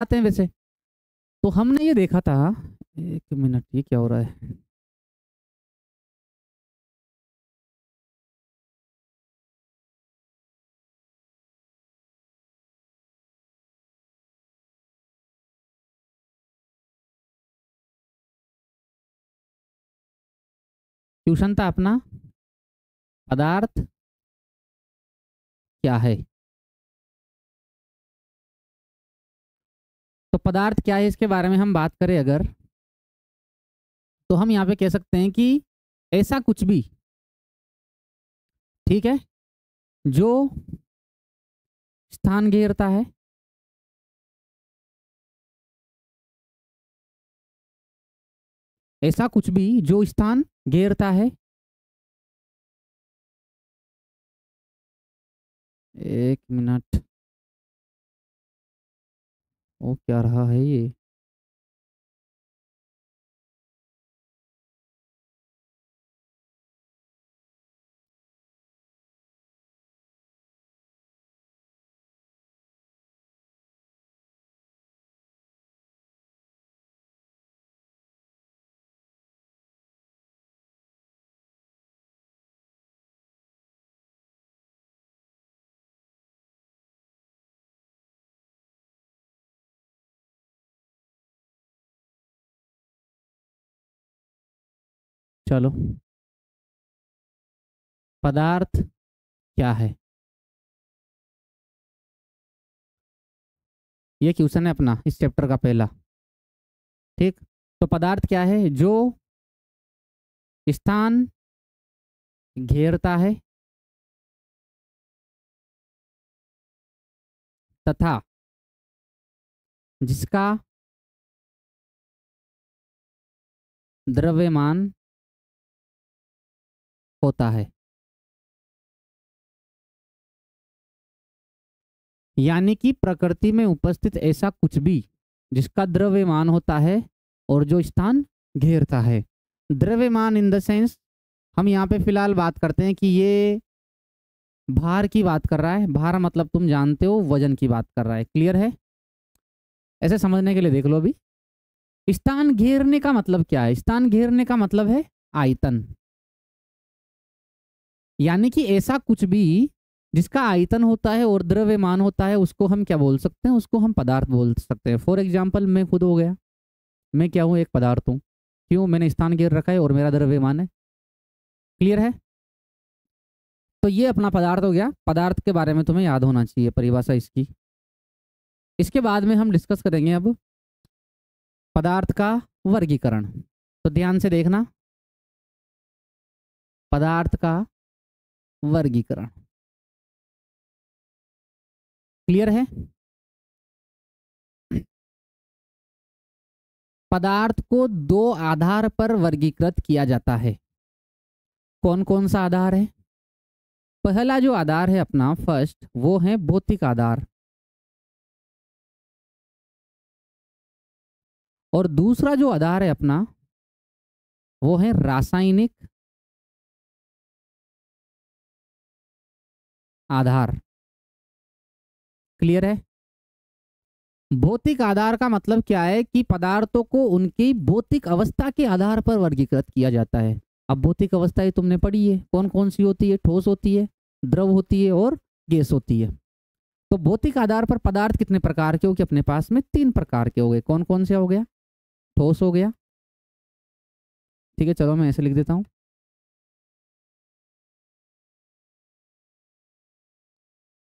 आते हैं वैसे। तो हमने ये देखा था, एक मिनट, ये क्या हो रहा है? ट्यूशन था अपना, पदार्थ क्या है। तो पदार्थ क्या है इसके बारे में हम बात करें अगर, तो हम यहाँ पे कह सकते हैं कि ऐसा कुछ भी, ठीक है, जो स्थान घेरता है, ऐसा कुछ भी जो स्थान घेरता है। एक मिनट, वो क्या रहा है ये? चलो, पदार्थ क्या है, ये क्वेश्चन है अपना इस चैप्टर का पहला। ठीक, तो पदार्थ क्या है जो स्थान घेरता है तथा जिसका द्रव्यमान होता है। यानी कि प्रकृति में उपस्थित ऐसा कुछ भी जिसका द्रव्यमान होता है और जो स्थान घेरता है। द्रव्यमान इन द सेंस, हम यहाँ पे फिलहाल बात करते हैं कि ये भार की बात कर रहा है। भार मतलब तुम जानते हो, वजन की बात कर रहा है। क्लियर है? ऐसे समझने के लिए देख लो अभी। स्थान घेरने का मतलब क्या है? स्थान घेरने का मतलब है आयतन। यानी कि ऐसा कुछ भी जिसका आयतन होता है और द्रव्यमान होता है, उसको हम क्या बोल सकते हैं? उसको हम पदार्थ बोल सकते हैं। फॉर एग्जाम्पल, मैं खुद हो गया, मैं क्या हूँ? एक पदार्थ हूँ। क्यों? मैंने स्थान घेर रखा है और मेरा द्रव्यमान है। क्लियर है? तो ये अपना पदार्थ हो गया। पदार्थ के बारे में तुम्हें याद होना चाहिए परिभाषा इसकी। इसके बाद में हम डिस्कस करेंगे अब पदार्थ का वर्गीकरण। तो ध्यान से देखना, पदार्थ का वर्गीकरण। क्लियर है? पदार्थ को दो आधार पर वर्गीकृत किया जाता है। कौन कौन सा आधार है? पहला जो आधार है अपना फर्स्ट, वो है भौतिक आधार। और दूसरा जो आधार है अपना, वो है रासायनिक आधार। क्लियर है? भौतिक आधार का मतलब क्या है कि पदार्थों को उनकी भौतिक अवस्था के आधार पर वर्गीकृत किया जाता है। अब भौतिक अवस्थाएं तुमने पढ़ी है, कौन कौन सी होती है? ठोस होती है, द्रव होती है और गैस होती है। तो भौतिक आधार पर पदार्थ कितने प्रकार के हो गए अपने पास में? 3 प्रकार के हो गए। कौन कौन से हो गया? ठोस हो गया, ठीक है, चलो मैं ऐसे लिख देता हूं।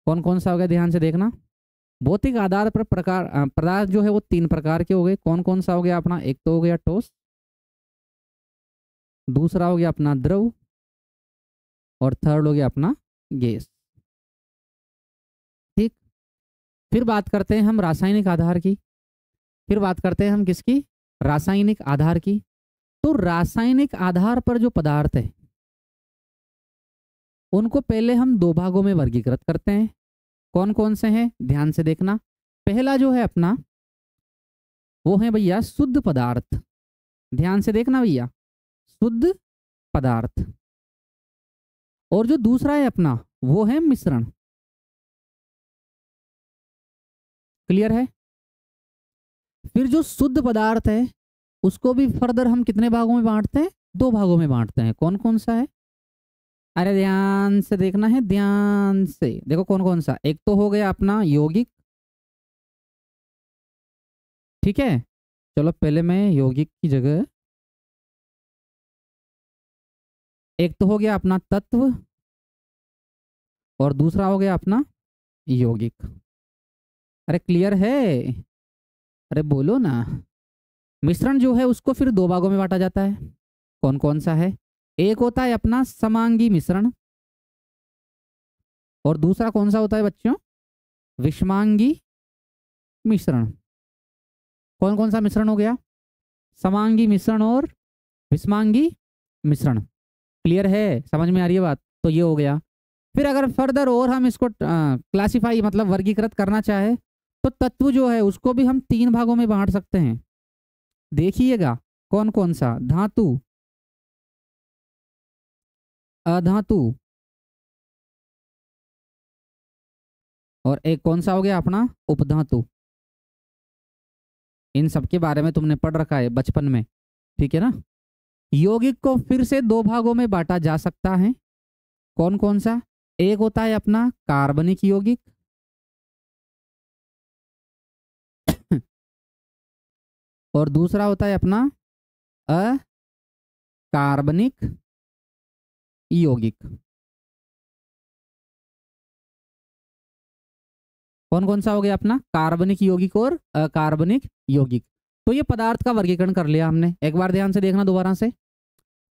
कौन कौन सा हो गया? ध्यान से देखना। भौतिक आधार पर प्रकार पदार्थ जो है वो 3 प्रकार के हो गए। कौन कौन सा हो गया अपना? एक तो हो गया ठोस, दूसरा हो गया अपना द्रव, और थर्ड हो गया अपना गैस। ठीक, फिर बात करते हैं हम रासायनिक आधार की। फिर बात करते हैं हम किसकी? रासायनिक आधार की। तो रासायनिक आधार पर जो पदार्थ है, उनको पहले हम 2 भागों में वर्गीकृत करते हैं। कौन कौन से हैं? ध्यान से देखना। पहला जो है अपना, वो है भैया शुद्ध पदार्थ। ध्यान से देखना भैया, शुद्ध पदार्थ। और जो दूसरा है अपना, वो है मिश्रण। क्लियर है? फिर जो शुद्ध पदार्थ है उसको भी फर्दर हम कितने भागों में बांटते हैं? 2 भागों में बांटते हैं। कौन कौन सा है? अरे ध्यान से देखना है, ध्यान से देखो कौन कौन सा। एक तो हो गया अपना यौगिक, ठीक है। चलो पहले मैं यौगिक की जगह, एक तो हो गया अपना तत्व और दूसरा हो गया अपना यौगिक। अरे क्लियर है? अरे बोलो ना। मिश्रण जो है उसको फिर 2 भागों में बांटा जाता है। कौन कौन सा है? एक होता है अपना समांगी मिश्रण और दूसरा कौन सा होता है बच्चों? विषमांगी मिश्रण। कौन कौन सा मिश्रण हो गया? समांगी मिश्रण और विषमांगी मिश्रण। क्लियर है? समझ में आ रही है बात? तो ये हो गया। फिर अगर फर्दर और हम इसको क्लासिफाई मतलब वर्गीकृत करना चाहे तो तत्व जो है उसको भी हम 3 भागों में बांट सकते हैं। देखिएगा कौन कौन सा? धातु, अधातु और एक कौन सा हो गया अपना? उपधातु। इन सब के बारे में तुमने पढ़ रखा है बचपन में, ठीक है ना। यौगिक को फिर से 2 भागों में बांटा जा सकता है। कौन कौन सा? एक होता है अपना कार्बनिक यौगिक और दूसरा होता है अपना अकार्बनिक यौगिक। कौन कौन सा हो गया अपना? कार्बनिक यौगिक और अकार्बनिक यौगिक। तो ये पदार्थ का वर्गीकरण कर लिया हमने। एक बार ध्यान से देखना दोबारा से।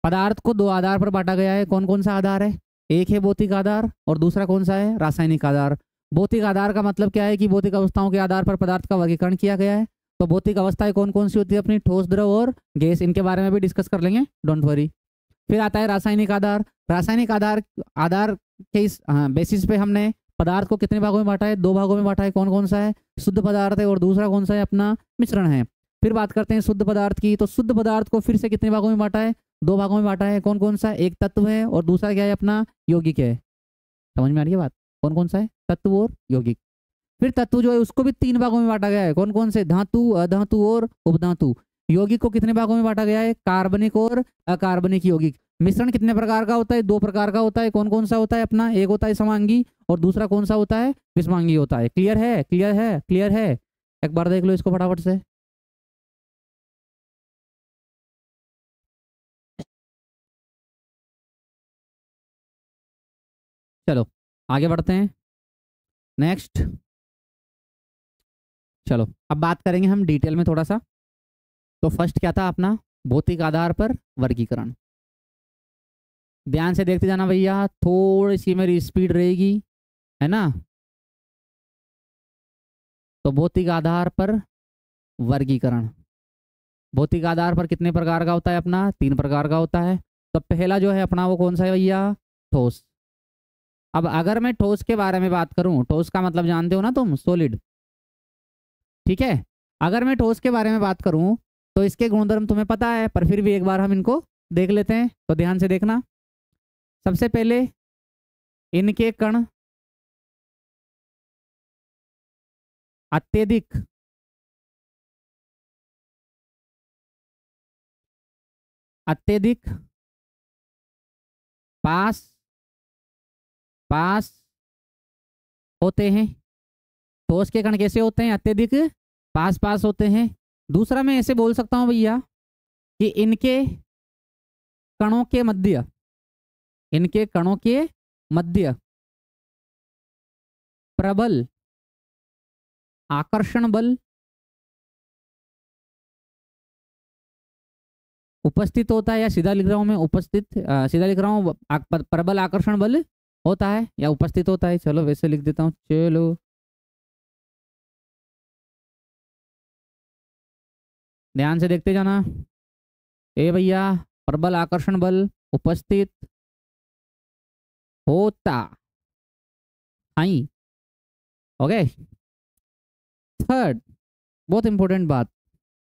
पदार्थ को 2 आधार पर बांटा गया है। कौन कौन सा आधार है? एक है भौतिक आधार और दूसरा कौन सा है? रासायनिक आधार। भौतिक आधार का मतलब क्या है कि भौतिक अवस्थाओं के आधार पर पदार्थ का वर्गीकरण किया गया है। तो भौतिक अवस्थाएं कौन कौन सी होती है अपनी? ठोस, द्रव और गैस। इनके बारे में भी डिस्कस कर लेंगे, डोंट वरी। फिर आता है रासायनिक आधार। रासायनिक आधार आधार के इस बेसिस पे हमने पदार्थ को कितने भागों में बांटा है? 2 भागों में बांटा है। कौन कौन सा है? शुद्ध पदार्थ है और दूसरा कौन सा है? अपना मिश्रण है। फिर बात करते हैं शुद्ध पदार्थ की। तो शुद्ध पदार्थ को फिर से कितने भागों में बांटा है? 2 भागों में बांटा है। कौन कौन सा? एक तत्व है और दूसरा क्या है? अपना यौगिक है। समझ में आ रही है बात? कौन कौन सा है? तत्व और यौगिक। फिर तत्व जो है उसको भी 3 भागों में बांटा गया है। कौन कौन से? धातु, अधातु और उपधातु। यौगिक को कितने भागों में बांटा गया है? कार्बनिक और अकार्बनिक यौगिक। मिश्रण कितने प्रकार का होता है? 2 प्रकार का होता है। कौन कौन सा होता है अपना? एक होता है समांगी और दूसरा कौन सा होता है? विषमांगी होता है। क्लियर है? क्लियर है? क्लियर है? एक बार देख लो इसको फटाफट से। चलो आगे बढ़ते हैं। नेक्स्ट, चलो अब बात करेंगे हम डिटेल में थोड़ा सा। तो फर्स्ट क्या था अपना? भौतिक आधार पर वर्गीकरण। ध्यान से देखते जाना भैया, थोड़ी सी मेरी स्पीड रहेगी, है ना। तो भौतिक आधार पर वर्गीकरण। भौतिक आधार पर कितने प्रकार का होता है अपना? 3 प्रकार का होता है। तो पहला जो है अपना वो कौन सा है भैया? ठोस। अब अगर मैं ठोस के बारे में बात करूं, ठोस का मतलब जानते हो ना तुम? सॉलिड, ठीक है। अगर मैं ठोस के बारे में बात करूं तो इसके गुणधर्म तुम्हें पता है, पर फिर भी एक बार हम इनको देख लेते हैं। तो ध्यान से देखना। सबसे पहले इनके कण अत्यधिक अत्यधिक पास पास होते हैं। ठोस के कण कैसे होते हैं? अत्यधिक पास पास होते हैं। दूसरा मैं ऐसे बोल सकता हूं भैया कि कणों के मध्य इनके कणों के मध्य प्रबल आकर्षण बल उपस्थित होता है। या सीधा लिख रहा हूं मैं, सीधा लिख रहा हूं, प्रबल आकर्षण बल होता है या उपस्थित होता है। चलो वैसे लिख देता हूं। चलो ध्यान से देखते जाना। ए भैया, प्रबल आकर्षण बल उपस्थित होता है। ओके। थर्ड, बहुत इंपॉर्टेंट बात,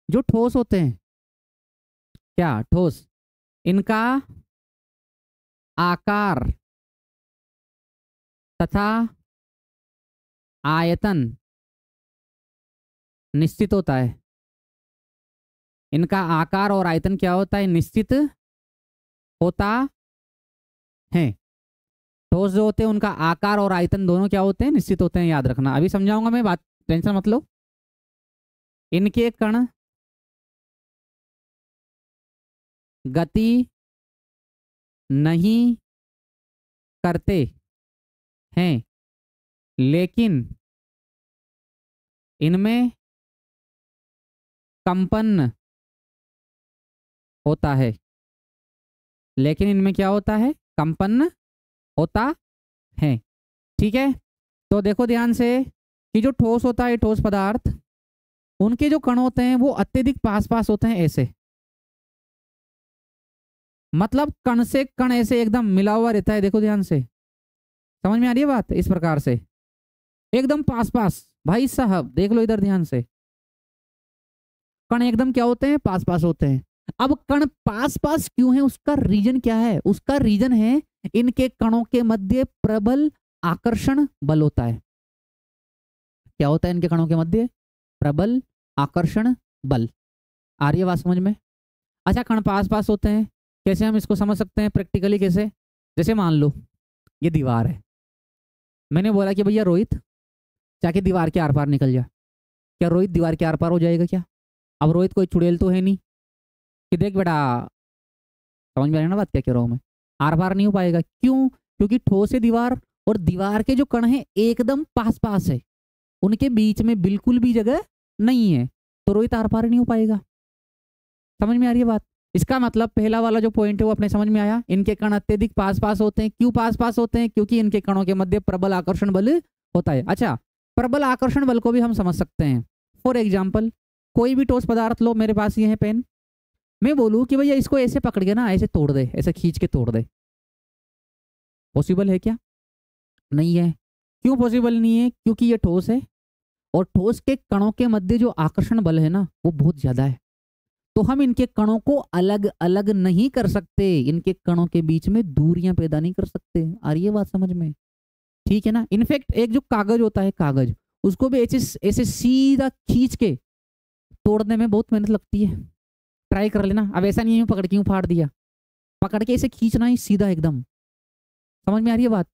जो ठोस होते हैं, क्या ठोस, इनका आकार तथा आयतन निश्चित होता है। इनका आकार और आयतन क्या होता है, निश्चित होता है। ठोस जो होते हैं उनका आकार और आयतन दोनों क्या होते हैं, निश्चित होते हैं, याद रखना। अभी समझाऊंगा मैं बात, टेंशन मत लो। इनके कण गति नहीं करते हैं, लेकिन इनमें कंपन होता है। लेकिन इनमें क्या होता है, कंपन होता है। ठीक है, तो देखो ध्यान से कि जो ठोस होता है, ठोस पदार्थ, उनके जो कण होते हैं वो अत्यधिक पास पास होते हैं, ऐसे मतलब कण से कण ऐसे एकदम मिला हुआ रहता है। देखो ध्यान से, समझ में आ रही है बात, इस प्रकार से एकदम पास पास। भाई साहब देख लो इधर ध्यान से, कण एकदम क्या होते हैं, पास पास होते हैं। अब कण पास पास क्यों है, उसका रीजन क्या है, उसका रीजन है इनके कणों के मध्य प्रबल आकर्षण बल होता है। क्या होता है इनके कणों के मध्य, प्रबल आकर्षण बल। आ रही है बात समझ में। अच्छा, कण पास पास होते हैं, कैसे हम इसको समझ सकते हैं प्रैक्टिकली, कैसे, जैसे मान लो ये दीवार है, मैंने बोला कि भैया रोहित जाके दीवार के आर पार निकल जा। क्या रोहित दीवार के आर पार हो जाएगा क्या? अब रोहित कोई चुड़ैल तो है नहीं कि देख बेटा, समझ में आ रही है ना बात क्या कह रहा हूँ मैं, आर पार नहीं हो पाएगा। क्यों? क्योंकि ठोस है दीवार और दीवार के जो कण हैं एकदम पास पास है, उनके बीच में बिल्कुल भी जगह नहीं है, तो रोहित आर पार नहीं हो पाएगा। समझ में आ रही है बात? इसका मतलब पहला वाला जो पॉइंट है वो अपने समझ में आया, इनके कण अत्यधिक पास पास होते हैं। क्यों पास पास होते हैं? क्योंकि इनके कणों के मध्य प्रबल आकर्षण बल होता है। अच्छा, प्रबल आकर्षण बल को भी हम समझ सकते हैं। फॉर एग्जाम्पल, कोई भी ठोस पदार्थ लो, मेरे पास ये है पेन, मैं बोलूं कि भैया इसको ऐसे पकड़ के ना ऐसे तोड़ दे, ऐसे खींच के तोड़ दे, पॉसिबल है क्या? नहीं है। क्यों पॉसिबल नहीं है? क्योंकि ये ठोस है और ठोस के कणों के मध्य जो आकर्षण बल है ना वो बहुत ज्यादा है, तो हम इनके कणों को अलग अलग नहीं कर सकते, इनके कणों के बीच में दूरियां पैदा नहीं कर सकते। आ रही है बात समझ में? ठीक है ना। इनफैक्ट एक जो कागज होता है, कागज, उसको भी ऐसे ऐसे सीधा खींच के तोड़ने में बहुत मेहनत लगती है। ट्राई कर लेना। अब ऐसा नहीं है पकड़ के यूं फाड़ दिया, पकड़ के ऐसे खींचना ही सीधा एकदम। समझ में आ रही है बात?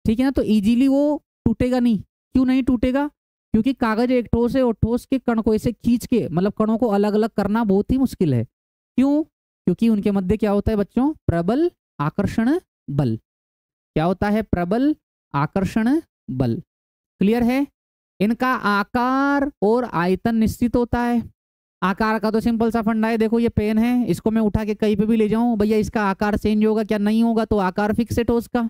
ठीक है ना। तो इजीली वो टूटेगा नहीं। क्यों नहीं टूटेगा? क्योंकि कागज एक ठोस है और ठोस के कण को ऐसे खींच के, मतलब कणों को अलग अलग करना बहुत ही मुश्किल है। क्यों? क्योंकि उनके मध्य क्या होता है बच्चों, प्रबल आकर्षण बल। क्या होता है? प्रबल आकर्षण बल। क्लियर है? इनका आकार और आयतन निश्चित होता है। आकार का तो सिंपल सा फंडा है, देखो ये पेन है, इसको मैं उठा के कहीं पे भी ले जाऊं, भैया इसका आकार चेंज होगा क्या? नहीं होगा, तो आकार फिक्स है ठोस का।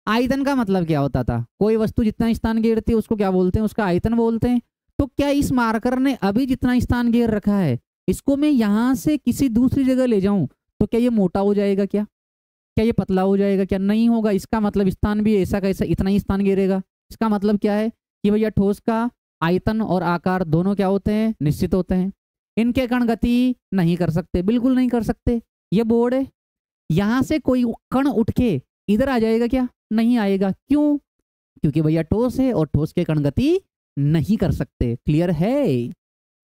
आयतन का मतलब क्या होता था, कोई वस्तु जितना स्थान घेरती है उसको क्या बोलते हैं, उसका आयतन बोलते हैं। तो क्या इस मार्कर ने अभी जितना स्थान घेर रखा है, इसको मैं यहां से किसी दूसरी जगह ले जाऊं तो क्या ये मोटा हो जाएगा क्या? क्या ये पतला हो जाएगा क्या? नहीं होगा। इसका मतलब स्थान भी ऐसा कैसा इतना ही स्थान घेरेगा। इसका मतलब क्या है कि भैया ठोस का आयतन और आकार दोनों क्या होते हैं, निश्चित होते हैं। इनके कण गति नहीं कर सकते, बिल्कुल नहीं कर सकते। ये बोर्ड है, यहां से कोई कण उठ के इधर आ जाएगा क्या? नहीं आएगा। क्यों? क्योंकि भैया ठोस है और ठोस के कण गति नहीं कर सकते। क्लियर है?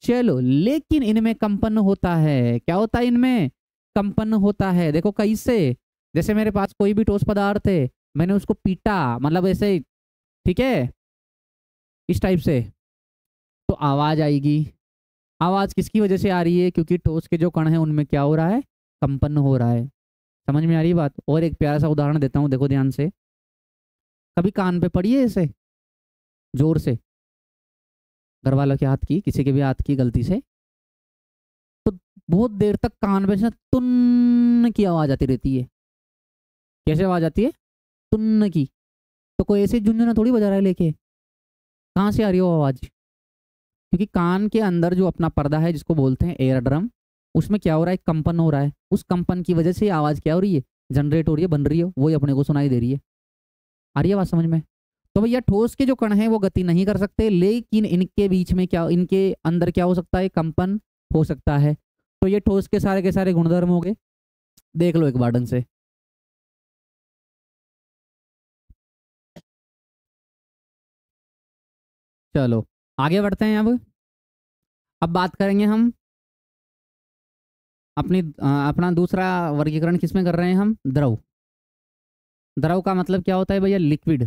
चलो, लेकिन इनमें कंपन होता है। क्या होता है इनमें? कंपन होता है। देखो कैसे, जैसे मेरे पास कोई भी ठोस पदार्थ है, मैंने उसको पीटा, मतलब ऐसे, ठीक है, इस टाइप से, तो आवाज आएगी। आवाज किसकी वजह से आ रही है? क्योंकि ठोस के जो कण हैं उनमें क्या हो रहा है, कंपन हो रहा है। समझ में आ रही है बात? और एक प्यारा सा उदाहरण देता हूं, देखो ध्यान से। कभी कान पे पड़ी है ऐसे जोर से, घर वालों के हाथ की, किसी के भी हाथ की गलती से, तो बहुत देर तक कान पे से तुन्न की आवाज आती रहती है। कैसे आवाज आती है? तुन्न की। तो कोई ऐसे झुंझुना थोड़ी बजा रहा है लेके, कहाँ से आ रही है वो आवाज? क्योंकि कान के अंदर जो अपना पर्दा है जिसको बोलते हैं एयर ड्रम, उसमें क्या हो रहा है, कंपन हो रहा है। उस कंपन की वजह से आवाज क्या हो रही है, जनरेट हो रही है, बन रही है, वही अपने को सुनाई दे रही है। आ रही है बात समझ में? तो भैया ठोस के जो कण हैं वो गति नहीं कर सकते, लेकिन इनके बीच में क्या, इनके अंदर क्या हो सकता है, कंपन हो सकता है। तो ये ठोस के सारे गुणधर्म हो गए। देख लो एक बार ढंग से। चलो आगे बढ़ते हैं। अब बात करेंगे हम अपना दूसरा वर्गीकरण किसमें कर रहे हैं हम? द्रव। द्रव का मतलब क्या होता है भैया? लिक्विड।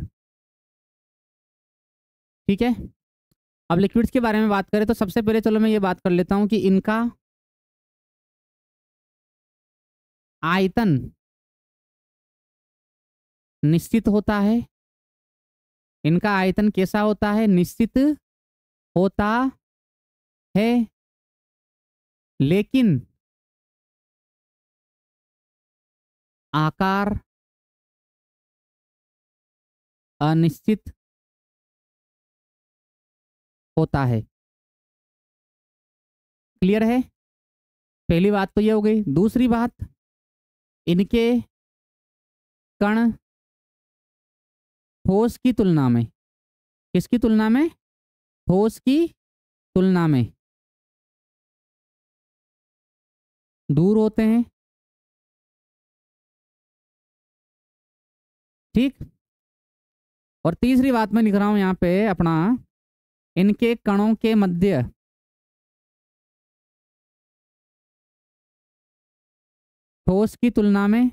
ठीक है, अब लिक्विड्स के बारे में बात करें तो सबसे पहले चलो मैं ये बात कर लेता हूं कि इनका आयतन निश्चित होता है। इनका आयतन कैसा होता है? निश्चित होता है, लेकिन आकार अनिश्चित होता है। क्लियर है? पहली बात तो ये हो गई। दूसरी बात, इनके कण ठोस की तुलना में, किसकी तुलना में? ठोस की तुलना में दूर होते हैं। ठीक, और तीसरी बात मैं लिख रहा हूं यहां पे अपना, इनके कणों के मध्य ठोस की तुलना में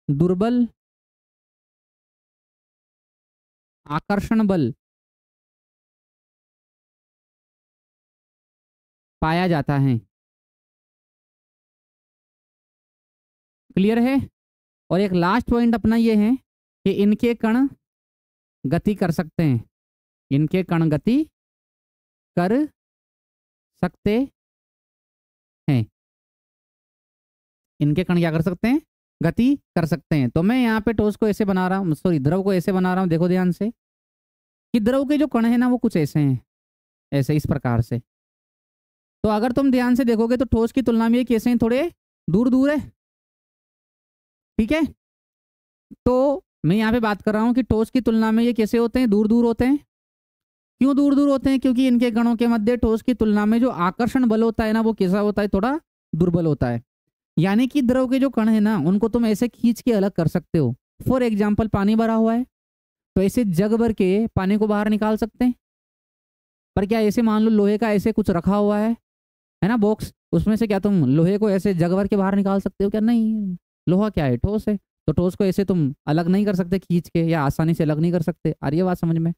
दुर्बल आकर्षण बल पाया जाता है। क्लियर है? और एक लास्ट पॉइंट अपना ये है कि इनके कण गति कर सकते हैं। इनके कण गति कर सकते हैं। इनके कण क्या कर सकते हैं? गति कर सकते हैं। तो मैं यहाँ पे ठोस को ऐसे बना रहा हूँ, सॉरी द्रव को ऐसे बना रहा हूँ, देखो ध्यान से कि द्रव के जो कण है ना वो कुछ ऐसे हैं, ऐसे इस प्रकार से। तो अगर तुम ध्यान से देखोगे तो ठोस की तुलना में ये कैसे हैं? थोड़े दूर दूर है। ठीक है, तो मैं यहाँ पे बात कर रहा हूँ कि ठोस की तुलना में ये कैसे होते हैं? दूर दूर होते हैं। क्यों दूर दूर होते हैं? क्योंकि इनके कणों के मध्य ठोस की तुलना में जो आकर्षण बल होता है ना वो कैसा होता है? थोड़ा दुर्बल होता है। यानी कि द्रव के जो कण है ना उनको तुम ऐसे खींच के अलग कर सकते हो। फॉर एग्जाम्पल, पानी भरा हुआ है तो ऐसे जग भर के पानी को बाहर निकाल सकते हैं। पर क्या ऐसे मान लो लोहे का ऐसे कुछ रखा हुआ है ना बॉक्स, उसमें से क्या तुम लोहे को ऐसे जग भर के बाहर निकाल सकते हो? क्या नहीं। लोहा क्या है? ठोस है। तो ठोस को ऐसे तुम अलग नहीं कर सकते खींच के, या आसानी से अलग नहीं कर सकते। आ रही है बात समझ में?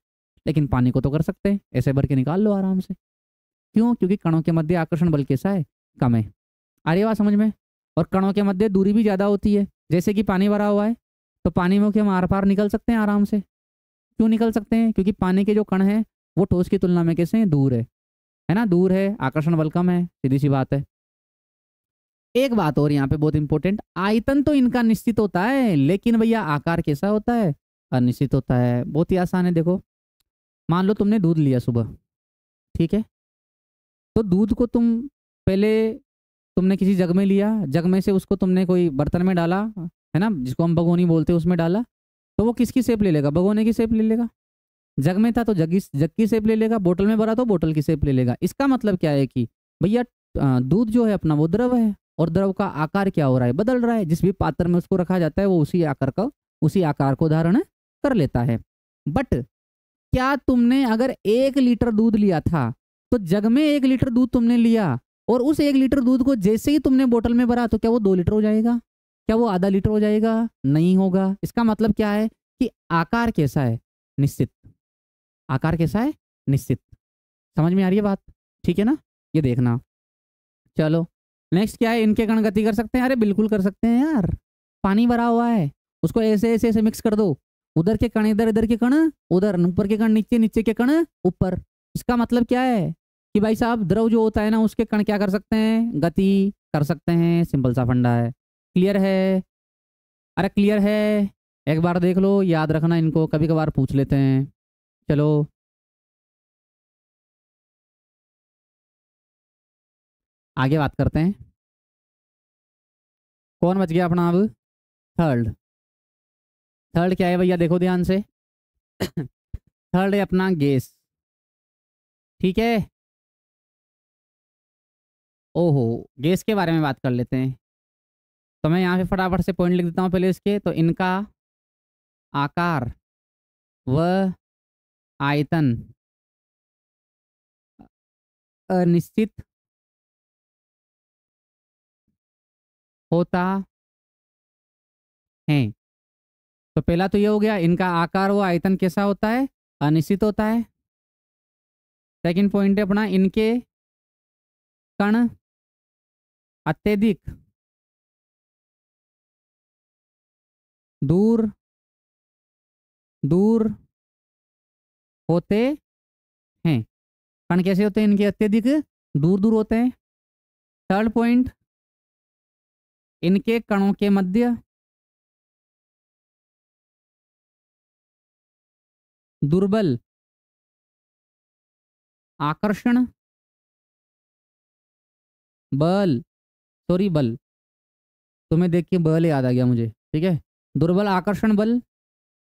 लेकिन पानी को तो कर सकते हैं, ऐसे भर के निकाल लो आराम से। क्यों? क्योंकि कणों के मध्य आकर्षण बल कैसा है? कम है। आ रही है बात समझ में? और कणों के मध्य दूरी भी ज़्यादा होती है। जैसे कि पानी भरा हुआ है तो पानी में के हम आर पार निकल सकते हैं आराम से। क्यों निकल सकते हैं? क्योंकि पानी के जो कण हैं वो ठोस की तुलना में कैसे हैं? दूर है ना? दूर है, आकर्षण बल कम है, सीधी सी बात है। एक बात और यहाँ पे बहुत इंपॉर्टेंट, आयतन तो इनका निश्चित होता है, लेकिन भैया आकार कैसा होता है? अनिश्चित होता है। बहुत ही आसान है, देखो मान लो तुमने दूध लिया सुबह, ठीक है, तो दूध को तुम पहले तुमने किसी जग में लिया, जग में से उसको तुमने कोई बर्तन में डाला, है ना, जिसको हम भगोनी बोलते हैं, उसमें डाला, तो वो किसकी शेप ले लेगा? भगोने की शेप ले लेगा। जग में था तो जग की शेप ले लेगा, बोतल में भरा तो बोतल की शेप ले लेगा। इसका मतलब क्या है कि भैया दूध जो है अपना वो द्रव है, और द्रव का आकार क्या हो रहा है? बदल रहा है। जिस भी पात्र में उसको रखा जाता है वो उसी आकार को धारण कर लेता है। बट क्या तुमने अगर 1 लीटर दूध लिया था तो जग में 1 लीटर दूध तुमने लिया, और उस 1 लीटर दूध को जैसे ही तुमने बोतल में भरा तो क्या वो 2 लीटर हो जाएगा? क्या वो आधा लीटर हो जाएगा? नहीं होगा। इसका मतलब क्या है कि आकार कैसा है? निश्चित। आकार कैसा है? निश्चित। समझ में आ रही है बात? ठीक है ना? ये देखना। चलो नेक्स्ट क्या है? इनके कण गति कर सकते हैं? अरे बिल्कुल कर सकते हैं यार। पानी भरा हुआ है, उसको ऐसे ऐसे ऐसे मिक्स कर दो, उधर के कण इधर, इधर के कण उधर, ऊपर के कण नीचे, नीचे के कण ऊपर। इसका मतलब क्या है कि भाई साहब द्रव जो होता है ना उसके कण क्या कर सकते हैं? गति कर सकते हैं। सिंपल सा फंडा है। क्लियर है? अरे क्लियर है? एक बार देख लो, याद रखना, इनको कभी कभार पूछ लेते हैं। चलो आगे बात करते हैं। कौन बच गया अपना अब? थर्ड। थर्ड क्या है भैया? देखो ध्यान से। थर्ड है अपना गैस। ठीक है, ओहो, गैस के बारे में बात कर लेते हैं। तो मैं यहाँ पे फटाफट से पॉइंट लिख देता हूँ पहले इसके। तो इनका आकार व आयतन अनिश्चित होता है। तो पहला तो ये हो गया, इनका आकार व आयतन कैसा होता है, अनिश्चित होता है। सेकंड पॉइंट है अपना, इनके कण अत्यधिक दूर दूर होते हैं। कण कैसे होते हैं, इनके अत्यधिक दूर दूर होते हैं। थर्ड पॉइंट, इनके कणों के मध्य दुर्बल आकर्षण बल, सॉरी बल, तुम्हें देख के बल याद आ गया मुझे, ठीक है। दुर्बल आकर्षण बल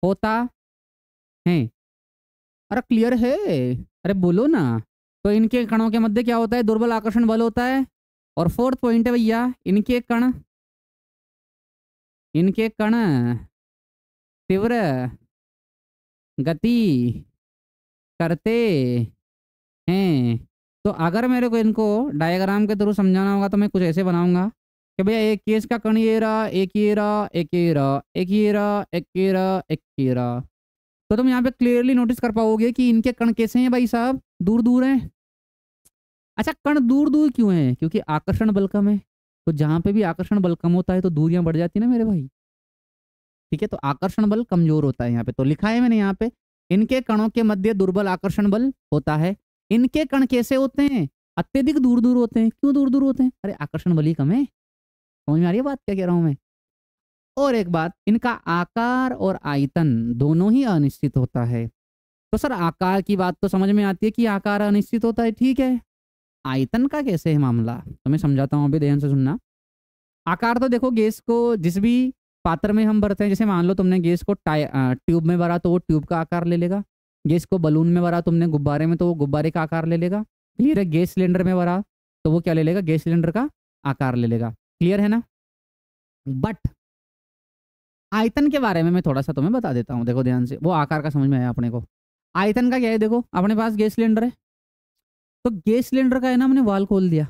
होता है। अरे क्लियर है, अरे बोलो ना। तो इनके कणों के मध्य क्या होता है, दुर्बल आकर्षण बल होता है। और फोर्थ पॉइंट है भैया, इनके कण तीव्र गति करते हैं। तो अगर मेरे को इनको डायग्राम के थ्रू समझाना होगा तो मैं कुछ ऐसे बनाऊंगा कि भैया एक केस का कण ये रहा, एक ये रहा, एक ये रहा, एक ये रहा, एक ये रहा, एक ये रहा। तो तुम यहाँ पे क्लियरली नोटिस कर पाओगे कि इनके कण कैसे हैं भाई साहब, दूर दूर हैं। अच्छा, कण दूर दूर क्यों है, क्योंकि आकर्षण बल कम है। तो जहां पे भी आकर्षण बल कम होता है तो दूरियां बढ़ जाती है ना मेरे भाई, ठीक है। तो आकर्षण बल कमजोर होता है यहाँ पे, तो लिखा है मैंने यहाँ पे, इनके कणों के मध्य दुर्बल आकर्षण बल होता है। इनके कण कैसे होते हैं, अत्यधिक दूर दूर होते हैं। क्यों दूर दूर होते हैं, अरे आकर्षण बल ही कम है। समझ में आ रही है बात क्या कह रहा हूं मैं। और एक बात, इनका आकार और आयतन दोनों ही अनिश्चित होता है। तो सर आकार की बात तो समझ में आती है कि आकार अनिश्चित होता है, ठीक है। आयतन का कैसे है मामला, तो मैं समझाता हूँ, अभी ध्यान से सुनना। आकार तो देखो, गैस को जिस भी पात्र में हम भरते हैं, जैसे मान लो तुमने गैस को ट्यूब में भरा तो वो ट्यूब का आकार ले लेगा। गैस को बलून में भरा तुमने गुब्बारे में, तो वो गुब्बारे का आकार ले लेगा। क्लियर है। गैस सिलेंडर में भरा तो वो क्या ले लेगा, गैस सिलेंडर का आकार ले लेगा। क्लियर है ना। बट आयतन के बारे में मैं थोड़ा सा तुम्हें बता देता हूँ, देखो ध्यान से, वो आकार का समझ में आया अपने को। आयतन का क्या है, देखो अपने पास गैस सिलेंडर है, तो गैस सिलेंडर का है ना, हमने वाल खोल दिया,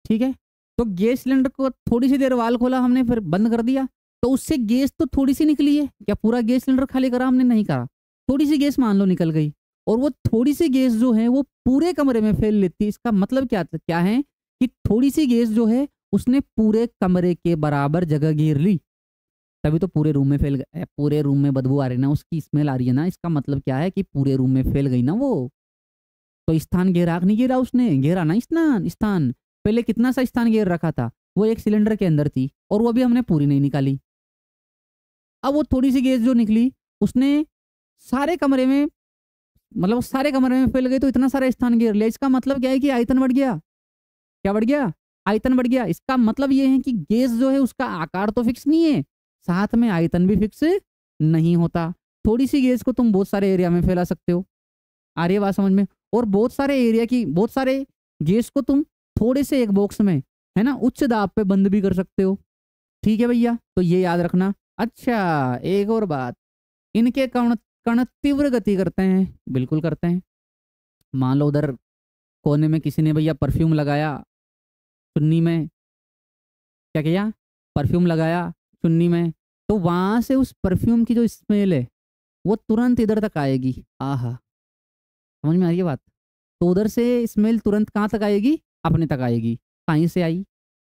ठीक है। तो गैस सिलेंडर को थोड़ी सी देर वाल खोला हमने, फिर बंद कर दिया, तो उससे गैस तो थोड़ी सी निकली है। क्या पूरा गैस सिलेंडर खाली करा हमने, नहीं करा। थोड़ी सी गैस मान लो निकल गई, और वो थोड़ी सी गैस जो है वो पूरे कमरे में फैल लेती है। इसका मतलब क्या क्या है कि थोड़ी सी गैस जो है उसने पूरे कमरे के बराबर जगह घेर ली, तभी तो पूरे रूम में फैल गया। पूरे रूम में बदबू आ रही ना, उसकी स्मेल आ रही है ना, इसका मतलब क्या है कि पूरे रूम में फैल गई ना वो। तो स्थान घेरा नहीं घेरा, उसने घेरा ना स्थान स्थान। पहले कितना सा स्थान घेर रखा था, वो एक सिलेंडर के अंदर थी, और वो भी हमने पूरी नहीं निकाली। अब वो थोड़ी सी गैस जो निकली उसने सारे कमरे में, मतलब सारे कमरे में फैल गई, तो इतना सारा स्थान घेर लिया। इसका मतलब क्या है कि आयतन बढ़ गया। क्या बढ़ गया, आयतन बढ़ गया। इसका मतलब ये है कि गैस जो है उसका आकार तो फिक्स नहीं है, साथ में आयतन भी फिक्स नहीं होता। थोड़ी सी गैस को तुम बहुत सारे एरिया में फैला सकते हो, आ रही है बात समझ में। और बहुत सारे एरिया की, बहुत सारे गैस को तुम थोड़े से एक बॉक्स में, है ना, उच्च दाब पे बंद भी कर सकते हो, ठीक है भैया। तो ये याद रखना। अच्छा, एक और बात, इनके कण कण तीव्र गति करते हैं, बिल्कुल करते हैं। मान लो उधर कोने में किसी ने भैया परफ्यूम लगाया चुन्नी में, क्या किया, परफ्यूम लगाया चुन्नी में, तो वहां से उस परफ्यूम की जो स्मेल है वो तुरंत इधर तक आएगी। आहा, समझ में आ रही है बात। तो उधर से स्मेल तुरंत कहाँ तक आएगी, अपने तक आएगी। कहीं से आई,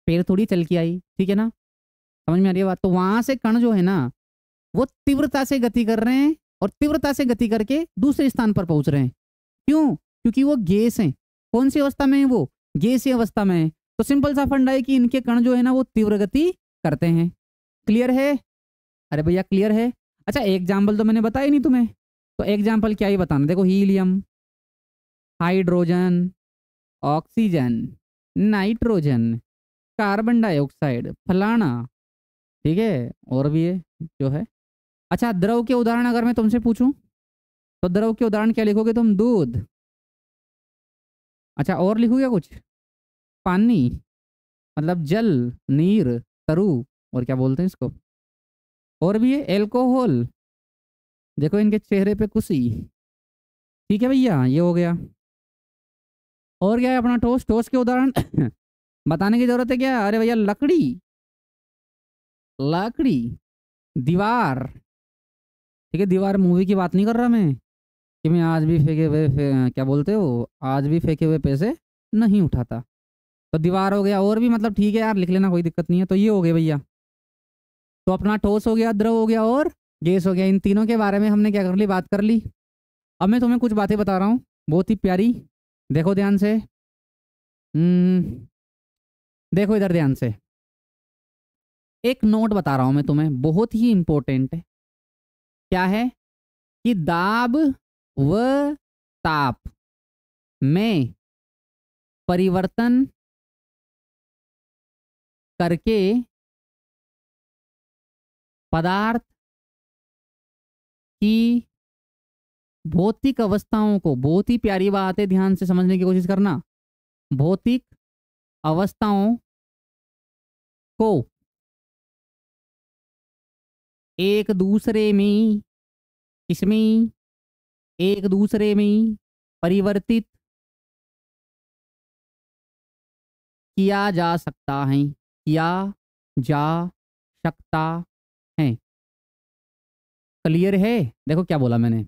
पैर थोड़ी चल के आई, ठीक है ना। समझ में आ रही है बात। तो वहां से कण जो है ना वो तीव्रता से गति कर रहे हैं, और तीव्रता से गति करके दूसरे स्थान पर पहुंच रहे हैं। क्यों, क्योंकि वो गैस है। कौन सी अवस्था में है वो, गैसीय अवस्था में है। तो सिंपल सा फंडा है कि इनके कण जो है ना वो तीव्र गति करते हैं। क्लियर है, अरे भैया क्लियर है। अच्छा, एग्जाम्पल तो मैंने बताया नहीं तुम्हें, तो एग्जाम्पल क्या ही बताना, देखो helium, hydrogen, oxygen, nitrogen, carbon dioxide, फलाना, ठीक है। और भी है जो है। अच्छा, द्रव के उदाहरण अगर मैं तुमसे पूछूं, तो द्रव के उदाहरण क्या लिखोगे तुम, दूध। अच्छा, और लिखोगे कुछ, पानी, मतलब जल, नीर, तरु, और क्या बोलते हैं इसको, और भी है एल्कोहल। देखो इनके चेहरे पे खुशी, ठीक है भैया, ये हो गया। और क्या है अपना ठोस? ठोस के उदाहरण बताने की जरूरत है क्या? अरे भैया लकड़ी, लकड़ी, दीवार। ठीक है, दीवार मूवी की बात नहीं कर रहा मैं कि मैं आज भी फेंके हुए क्या बोलते हो, आज भी फेंके हुए पैसे नहीं उठाता। तो दीवार हो गया, और भी मतलब ठीक है यार, लिख लेना कोई दिक्कत नहीं है। तो ये हो गए भैया, तो अपना ठोस हो गया, द्रव हो गया और गैस हो गया। इन तीनों के बारे में हमने क्या कर ली, बात कर ली। अब मैं तुम्हें कुछ बातें बता रहा हूँ बहुत ही प्यारी, देखो ध्यान से। देखो इधर ध्यान से, एक नोट बता रहा हूँ मैं तुम्हें, बहुत ही इंपॉर्टेंट है। क्या है कि दाब व ताप में परिवर्तन करके पदार्थ की भौतिक अवस्थाओं को, बहुत ही प्यारी बात है, ध्यान से समझने की कोशिश करना, भौतिक अवस्थाओं को एक दूसरे में, इसमें एक दूसरे में परिवर्तित किया जा सकता है, किया जा सकता है। क्लियर है? देखो क्या बोला मैंने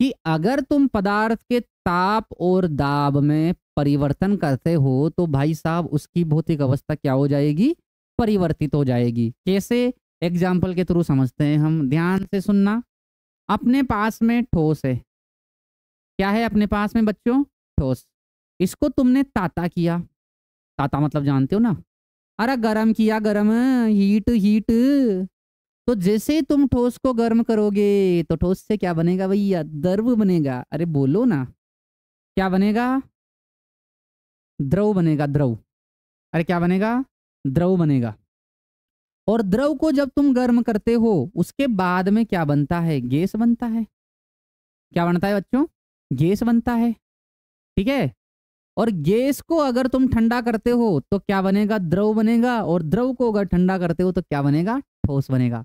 कि अगर तुम पदार्थ के ताप और दाब में परिवर्तन करते हो तो भाई साहब उसकी भौतिक अवस्था क्या हो जाएगी, परिवर्तित हो जाएगी। कैसे? एग्जाम्पल के थ्रू समझते हैं हम, ध्यान से सुनना। अपने पास में ठोस है, क्या है अपने पास में बच्चों? ठोस। इसको तुमने ताता किया, ताता मतलब जानते हो ना, अरे गरम किया, गरम, हीट हीट। तो जैसे ही तुम ठोस को गर्म करोगे तो ठोस से क्या बनेगा भैया, द्रव बनेगा। अरे बोलो ना, क्या बनेगा? द्रव बनेगा, द्रव। अरे क्या बनेगा? द्रव बनेगा। और द्रव को जब तुम गर्म करते हो उसके बाद में क्या बनता है, गैस बनता है। क्या बनता है बच्चों? गैस बनता है। ठीक है, और गैस को अगर तुम ठंडा करते हो तो क्या बनेगा, द्रव बनेगा। और द्रव को अगर ठंडा करते हो तो क्या बनेगा, ठोस बनेगा।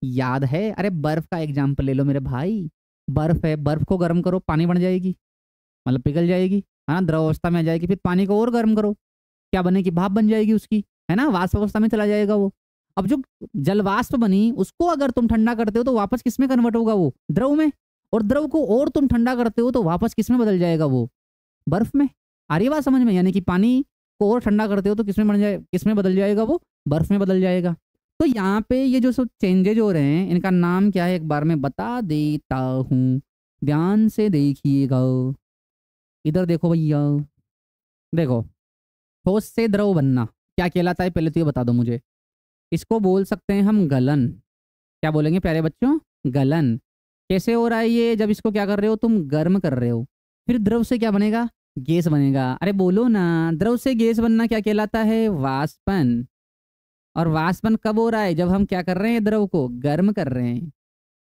याद है? अरे बर्फ का एग्जाम्पल ले लो मेरे भाई, बर्फ है, बर्फ को गर्म करो पानी बन जाएगी, मतलब पिघल जाएगी, है ना, द्रव अवस्था में आ जाएगी। फिर पानी को और गर्म करो, क्या बनेगी, भाप बन जाएगी उसकी, है ना, वाष्प अवस्था में चला जाएगा वो। अब जो जल वाष्प बनी उसको अगर तुम ठंडा करते हो तो वापस किस में कन्वर्ट होगा, वो द्रव में। और द्रव को और तुम ठंडा करते हो तो वापस किस में बदल जाएगा, वो बर्फ में। आ रही है बात समझ में? यानी कि पानी को और ठंडा करते हो तो किस में बन जाए, किस में बदल जाएगा, वो बर्फ में बदल जाएगा। तो यहाँ पे ये जो सब चेंजेज हो रहे हैं इनका नाम क्या है एक बार मैं बता देता हूँ, ध्यान से देखिएगा। इधर देखो भैया, देखो, ठोस से द्रव बनना क्या कहलाता है, पहले तो ये बता दो मुझे। इसको बोल सकते हैं हम गलन। क्या बोलेंगे प्यारे बच्चों? गलन। कैसे हो रहा है ये? जब इसको क्या कर रहे हो, तुम गर्म कर रहे हो, फिर द्रव से क्या बनेगा, गैस बनेगा। अरे बोलो ना, द्रव से गैस बनना क्या कहलाता है, वाष्पन। और वाष्पन कब हो रहा है, जब हम क्या कर रहे हैं, द्रव को गर्म कर रहे हैं।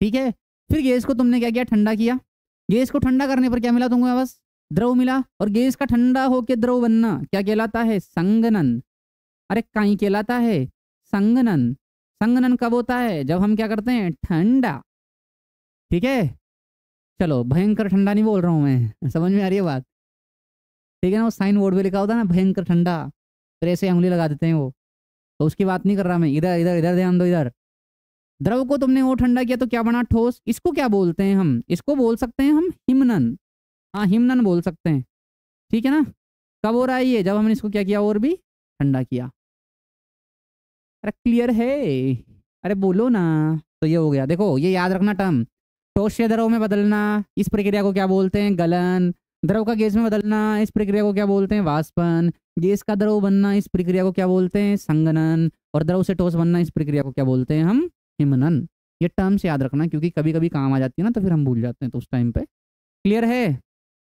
ठीक है, फिर गैस को तुमने क्या किया, ठंडा किया। गैस को ठंडा करने पर क्या मिला तुमको, बस द्रव मिला। और गैस का ठंडा होके द्रव बनना क्या कहलाता है, संघनन। अरे कहीं कहलाता है संघनन। संघनन कब होता है, जब हम क्या करते हैं, ठंडा। ठीक है, चलो भयंकर ठंडा नहीं बोल रहा हूँ मैं, समझ में आ रही है बात? ठीक है ना, वो साइन बोर्ड पे लिखा होता है ना भयंकर ठंडा, फिर ऐसे उंगली लगा देते हैं वो, तो उसकी बात नहीं कर रहा मैं। इधर इधर इधर ध्यान दो, इधर। द्रव को तुमने वो ठंडा किया तो क्या बना, ठोस। इसको क्या बोलते हैं हम, इसको बोल सकते हैं हम हिमनन। हाँ हिमनन बोल सकते हैं। ठीक है ना, कब हो रहा है ये, जब हमने इसको क्या किया, और भी ठंडा किया। अरे क्लियर है? अरे बोलो ना। तो ये हो गया, देखो ये याद रखना टर्म, ठोस से द्रव में बदलना, इस प्रक्रिया को क्या बोलते हैं, गलन। द्रव का गैस में बदलना, इस प्रक्रिया को क्या बोलते हैं, वाष्पन। गैस का द्रव बनना, इस प्रक्रिया को क्या बोलते हैं, संघनन। और द्रव से ठोस बनना, इस प्रक्रिया को क्या बोलते हैं हम, हिमनन। ये टर्म्स याद रखना क्योंकि कभी कभी काम आ जाती है ना, तो फिर हम भूल जाते हैं तो उस टाइम पे। क्लियर है?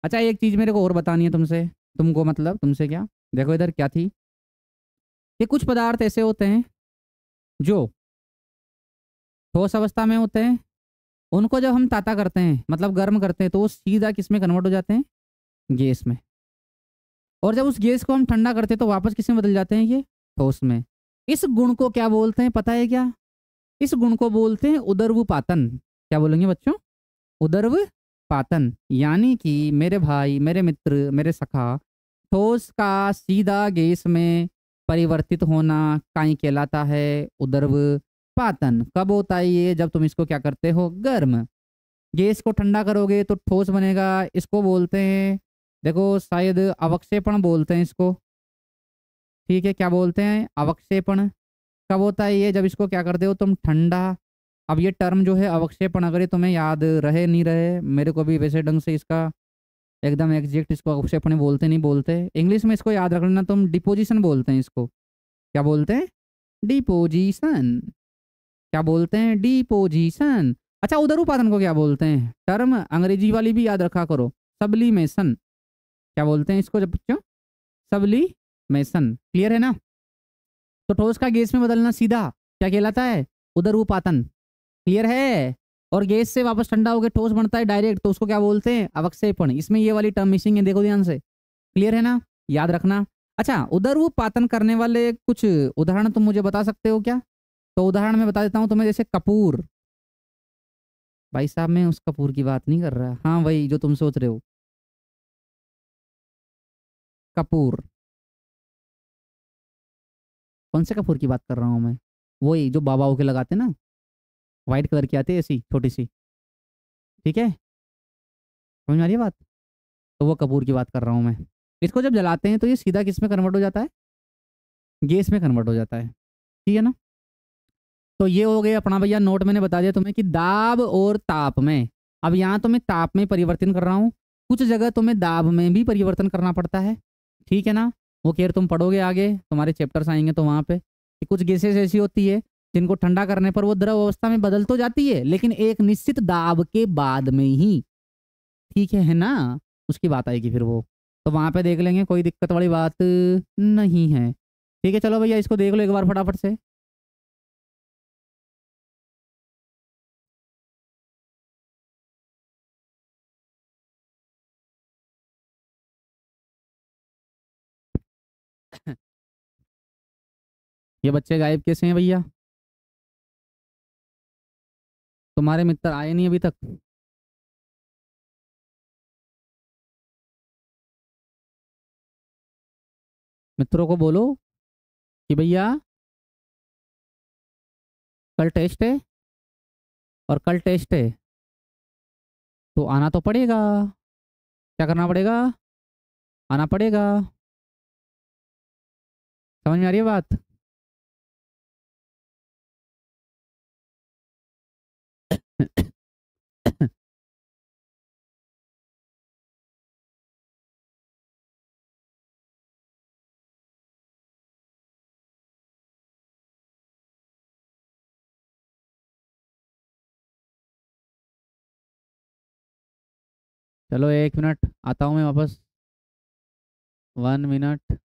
अच्छा एक चीज मेरे को और बतानी है तुमसे, तुमको मतलब तुमसे क्या, देखो इधर क्या थी, ये कुछ पदार्थ ऐसे होते हैं जो ठोस अवस्था में होते हैं, उनको जब हम ताता करते हैं मतलब गर्म करते हैं तो वो सीधा किस में कन्वर्ट हो जाते हैं, गैस में। और जब उस गैस को हम ठंडा करते हैं तो वापस किस में बदल जाते हैं, ये ठोस में। इस गुण को क्या बोलते हैं पता है क्या? इस गुण को बोलते हैं उदर्वपातन। क्या बोलेंगे बच्चों? उदर्वपातन। यानी कि मेरे भाई, मेरे मित्र, मेरे सखा, ठोस का सीधा गैस में परिवर्तित होना काई कहलाता है? उदर्वपातन। कब होता है ये? जब तुम इसको क्या करते हो? गर्म। गैस को ठंडा करोगे तो ठोस बनेगा, इसको बोलते हैं, देखो शायद अवक्षेपण बोलते हैं इसको। ठीक है, क्या बोलते हैं? अवक्षेपण। कब होता है ये? जब इसको क्या करते हो तुम? ठंडा। अब ये टर्म जो है अवक्षेपण, अगर ये तुम्हें याद रहे नहीं रहे, मेरे को भी वैसे ढंग से इसका एकदम एग्जैक्ट इसको अवक्षेपण बोलते नहीं बोलते। इंग्लिश में इसको याद रख लेना तुम, डिपोजिशन बोलते हैं इसको। क्या बोलते हैं? डिपोजिशन। क्या बोलते हैं? डिपोजिशन। अच्छा, उदरोपातन को क्या बोलते हैं? टर्म अंग्रेजी वाली भी याद रखा करो, सब्लिमेशन। क्या बोलते हैं इसको जब बच्चों? सब्लिमेशन। क्लियर है ना? तो ठोस का गैस में बदलना सीधा क्या कहलाता है? उदरोपातन। क्लियर है? और गैस से वापस ठंडा होकर ठोस बनता है डायरेक्ट, तो उसको क्या बोलते हैं? अवक्षेपण। इसमें ये वाली टर्म मिसिंग है, देखो ध्यान से। क्लियर है ना? याद रखना। अच्छा, उदरोपातन करने वाले कुछ उदाहरण तुम मुझे बता सकते हो क्या? तो उदाहरण मैं बता देता हूँ तुम्हें, जैसे कपूर। भाई साहब, मैं उस कपूर की बात नहीं कर रहा, हाँ वही जो तुम सोच रहे हो, कपूर। कौन से कपूर की बात कर रहा हूँ मैं? वही जो बाबाओं के लगाते ना, व्हाइट कलर की आती है ऐसी छोटी सी। ठीक है, समझ में आ रही है बात? तो वो कपूर की बात कर रहा हूँ मैं। इसको जब जलाते हैं तो ये सीधा किस में कन्वर्ट हो जाता है? गैस में कन्वर्ट हो जाता है। ठीक है ना? तो ये हो गए अपना भैया नोट, मैंने बता दिया तुम्हें कि दाब और ताप में। अब यहाँ तो मैं ताप में परिवर्तन कर रहा हूँ, कुछ जगह तुम्हें दाब में भी परिवर्तन करना पड़ता है। ठीक है ना? वो केयर तुम पढ़ोगे आगे, तुम्हारे चैप्टर्स आएंगे तो वहाँ पे कि कुछ गैसेस ऐसी होती है जिनको ठंडा करने पर वो द्रव अवस्था में बदल तो जाती है, लेकिन एक निश्चित दाब के बाद में ही। ठीक है ना? उसकी बात आएगी फिर वो, तो वहाँ पे देख लेंगे, कोई दिक्कत वाली बात नहीं है। ठीक है, चलो भैया इसको देख लो एक बार फटाफट से। ये बच्चे गायब कैसे हैं भैया? तुम्हारे मित्र आए नहीं अभी तक? मित्रों को बोलो कि भैया कल टेस्ट है, और कल टेस्ट है तो आना तो पड़ेगा। क्या करना पड़ेगा? आना पड़ेगा। समझ में आ रही है बात? चलो 1 मिनट, आता हूँ मैं वापस। 1 मिनट।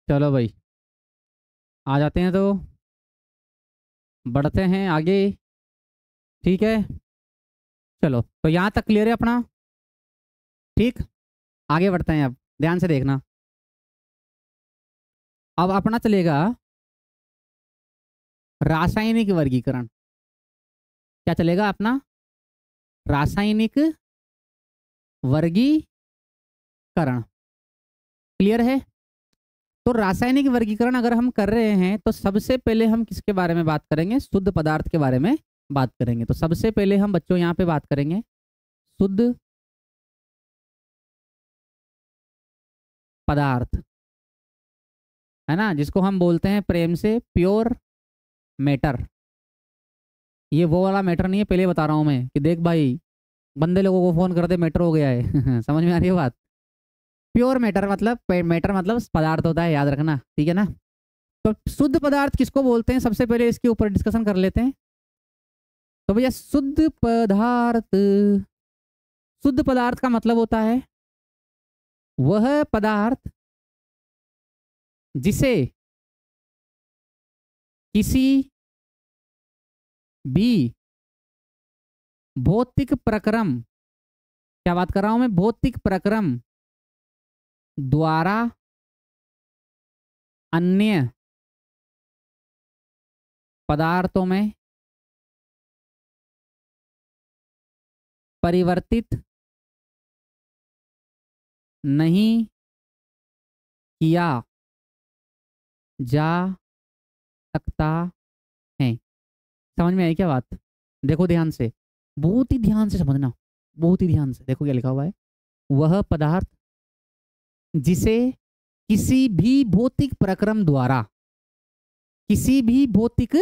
चलो भाई, आ जाते हैं तो बढ़ते हैं आगे। ठीक है, चलो तो यहाँ तक क्लियर है अपना? ठीक, आगे बढ़ते हैं अब, ध्यान से देखना। अब अपना चलेगा रासायनिक वर्गीकरण। क्या चलेगा अपना? रासायनिक वर्गीकरण। क्लियर है? तो रासायनिक वर्गीकरण अगर हम कर रहे हैं तो सबसे पहले हम किसके बारे में बात करेंगे? शुद्ध पदार्थ के बारे में बात करेंगे। तो सबसे पहले हम बच्चों यहाँ पे बात करेंगे शुद्ध पदार्थ, है ना, जिसको हम बोलते हैं प्रेम से प्योर मैटर। ये वो वाला मैटर नहीं है, पहले बता रहा हूँ मैं कि देख भाई, बंदे लोगों को फोन कर दे मैटर हो गया है समझ में आ रही है बात। प्योर मैटर मतलब, मैटर मतलब पदार्थ होता है, याद रखना, ठीक है ना। तो शुद्ध पदार्थ किसको बोलते हैं, सबसे पहले इसके ऊपर डिस्कशन कर लेते हैं। तो भैया शुद्ध पदार्थ, शुद्ध पदार्थ का मतलब होता है वह पदार्थ जिसे किसी भी भौतिक प्रक्रम, क्या बात कर रहा हूं मैं, भौतिक प्रक्रम द्वारा अन्य पदार्थों में परिवर्तित नहीं किया जा सकता है। समझ में आई क्या बात? देखो ध्यान से, बहुत ही ध्यान से समझना, बहुत ही ध्यान से। देखो क्या लिखा हुआ है, वह पदार्थ जिसे किसी भी भौतिक प्रक्रम द्वारा, किसी भी भौतिक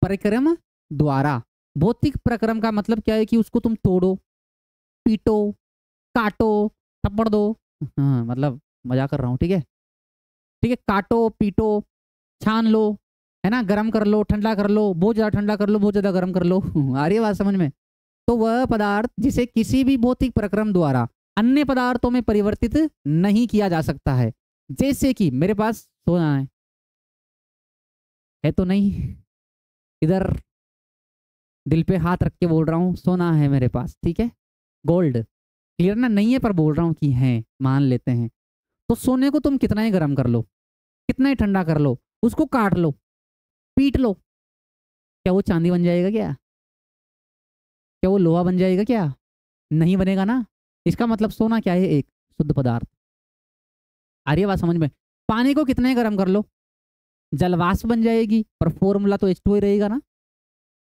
प्रक्रम द्वारा, भौतिक प्रक्रम का मतलब क्या है कि उसको तुम तोड़ो, पीटो, काटो, थप्पड़ दो, हाँ मतलब मजा कर रहा हूँ, ठीक है, ठीक है, काटो पीटो, छान लो, है ना, गर्म कर लो, ठंडा कर लो, बहुत ज्यादा ठंडा कर लो, बहुत ज्यादा गर्म कर लो आ रही है बात समझ में? तो वह पदार्थ जिसे किसी भी भौतिक प्रक्रम द्वारा अन्य पदार्थों में परिवर्तित नहीं किया जा सकता है। जैसे कि मेरे पास सोना है तो नहीं, इधर दिल पे हाथ रख के बोल रहा हूँ, सोना है मेरे पास, ठीक है, गोल्ड, क्लियर ना, नहीं है पर बोल रहा हूँ कि है, मान लेते हैं। तो सोने को तुम कितना ही गर्म कर लो, कितना ही ठंडा कर लो, उसको काट लो, पीट लो, क्या वो चांदी बन जाएगा क्या? क्या वो लोहा बन जाएगा क्या? नहीं बनेगा ना। इसका मतलब सोना क्या है, एक शुद्ध पदार्थ। आ रही है बात समझ में? पानी को कितना ही गर्म कर लो, जलवाष्प बन जाएगी, पर फॉर्मूला तो H2O ही रहेगा ना,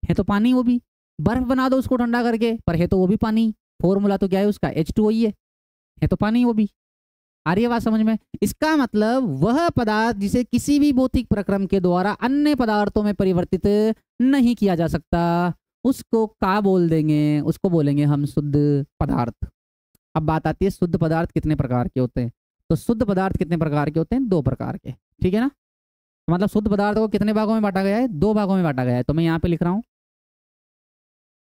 है तो पानी वो भी। बर्फ बना दो उसको ठंडा करके, पर है तो वो भी पानी, फॉर्मूला तो क्या है उसका, H2O ही है तो पानी वो भी। आ रही है बात समझ में? इसका मतलब वह पदार्थ जिसे किसी भी भौतिक प्रक्रम के द्वारा अन्य पदार्थों में परिवर्तित नहीं किया जा सकता, उसको क्या बोल देंगे, उसको बोलेंगे हम शुद्ध पदार्थ। अब बात आती है शुद्ध पदार्थ कितने प्रकार के होते हैं। तो शुद्ध पदार्थ कितने प्रकार के होते हैं, दो प्रकार के, ठीक है ना। तो मतलब शुद्ध पदार्थ को कितने भागों में बांटा गया है, दो भागों में बांटा गया है। तो मैं यहाँ पे लिख रहा हूँ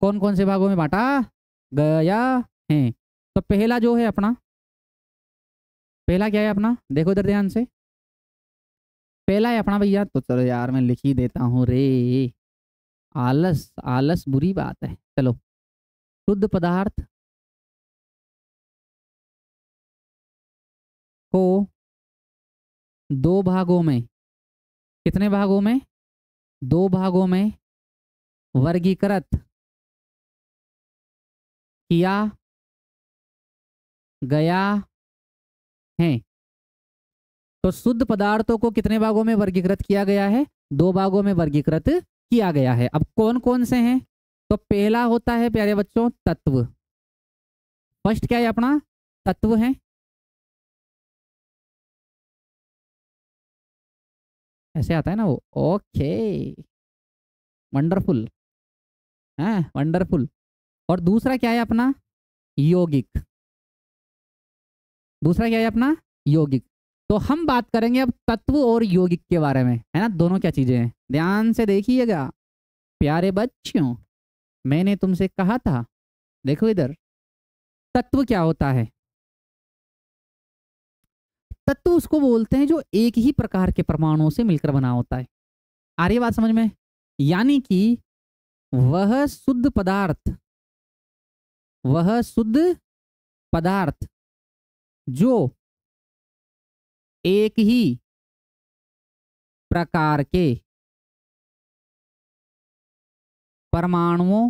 कौन कौन से भागों में बांटा गया है। तो पहला जो है अपना, पहला क्या है अपना, देखो इधर ध्यान से, पहला है अपना भैया, तो चलो यार मैं लिख ही देता हूँ रे, आलस, आलस बुरी बात है, चलो। शुद्ध पदार्थ को दो भागों में, कितने भागों में, दो भागों में वर्गीकृत किया गया है। तो शुद्ध पदार्थों को कितने भागों में वर्गीकृत किया गया है, दो भागों में वर्गीकृत किया गया है। अब कौन कौन से हैं, तो पहला होता है प्यारे बच्चों तत्व। फर्स्ट क्या है अपना, तत्व है, ऐसे आता है ना वो, ओके, वंडरफुल, है वंडरफुल। और दूसरा क्या है अपना, यौगिक, दूसरा क्या है अपना, यौगिक। तो हम बात करेंगे अब तत्व और यौगिक के बारे में, है ना, दोनों क्या चीजें हैं, ध्यान से देखिएगा प्यारे बच्चों। मैंने तुमसे कहा था, देखो इधर, तत्व क्या होता है, तत्व उसको बोलते हैं जो एक ही प्रकार के परमाणुओं से मिलकर बना होता है। आ रही है बात समझ में? यानी कि वह शुद्ध पदार्थ, वह शुद्ध पदार्थ जो एक ही प्रकार के परमाणुओं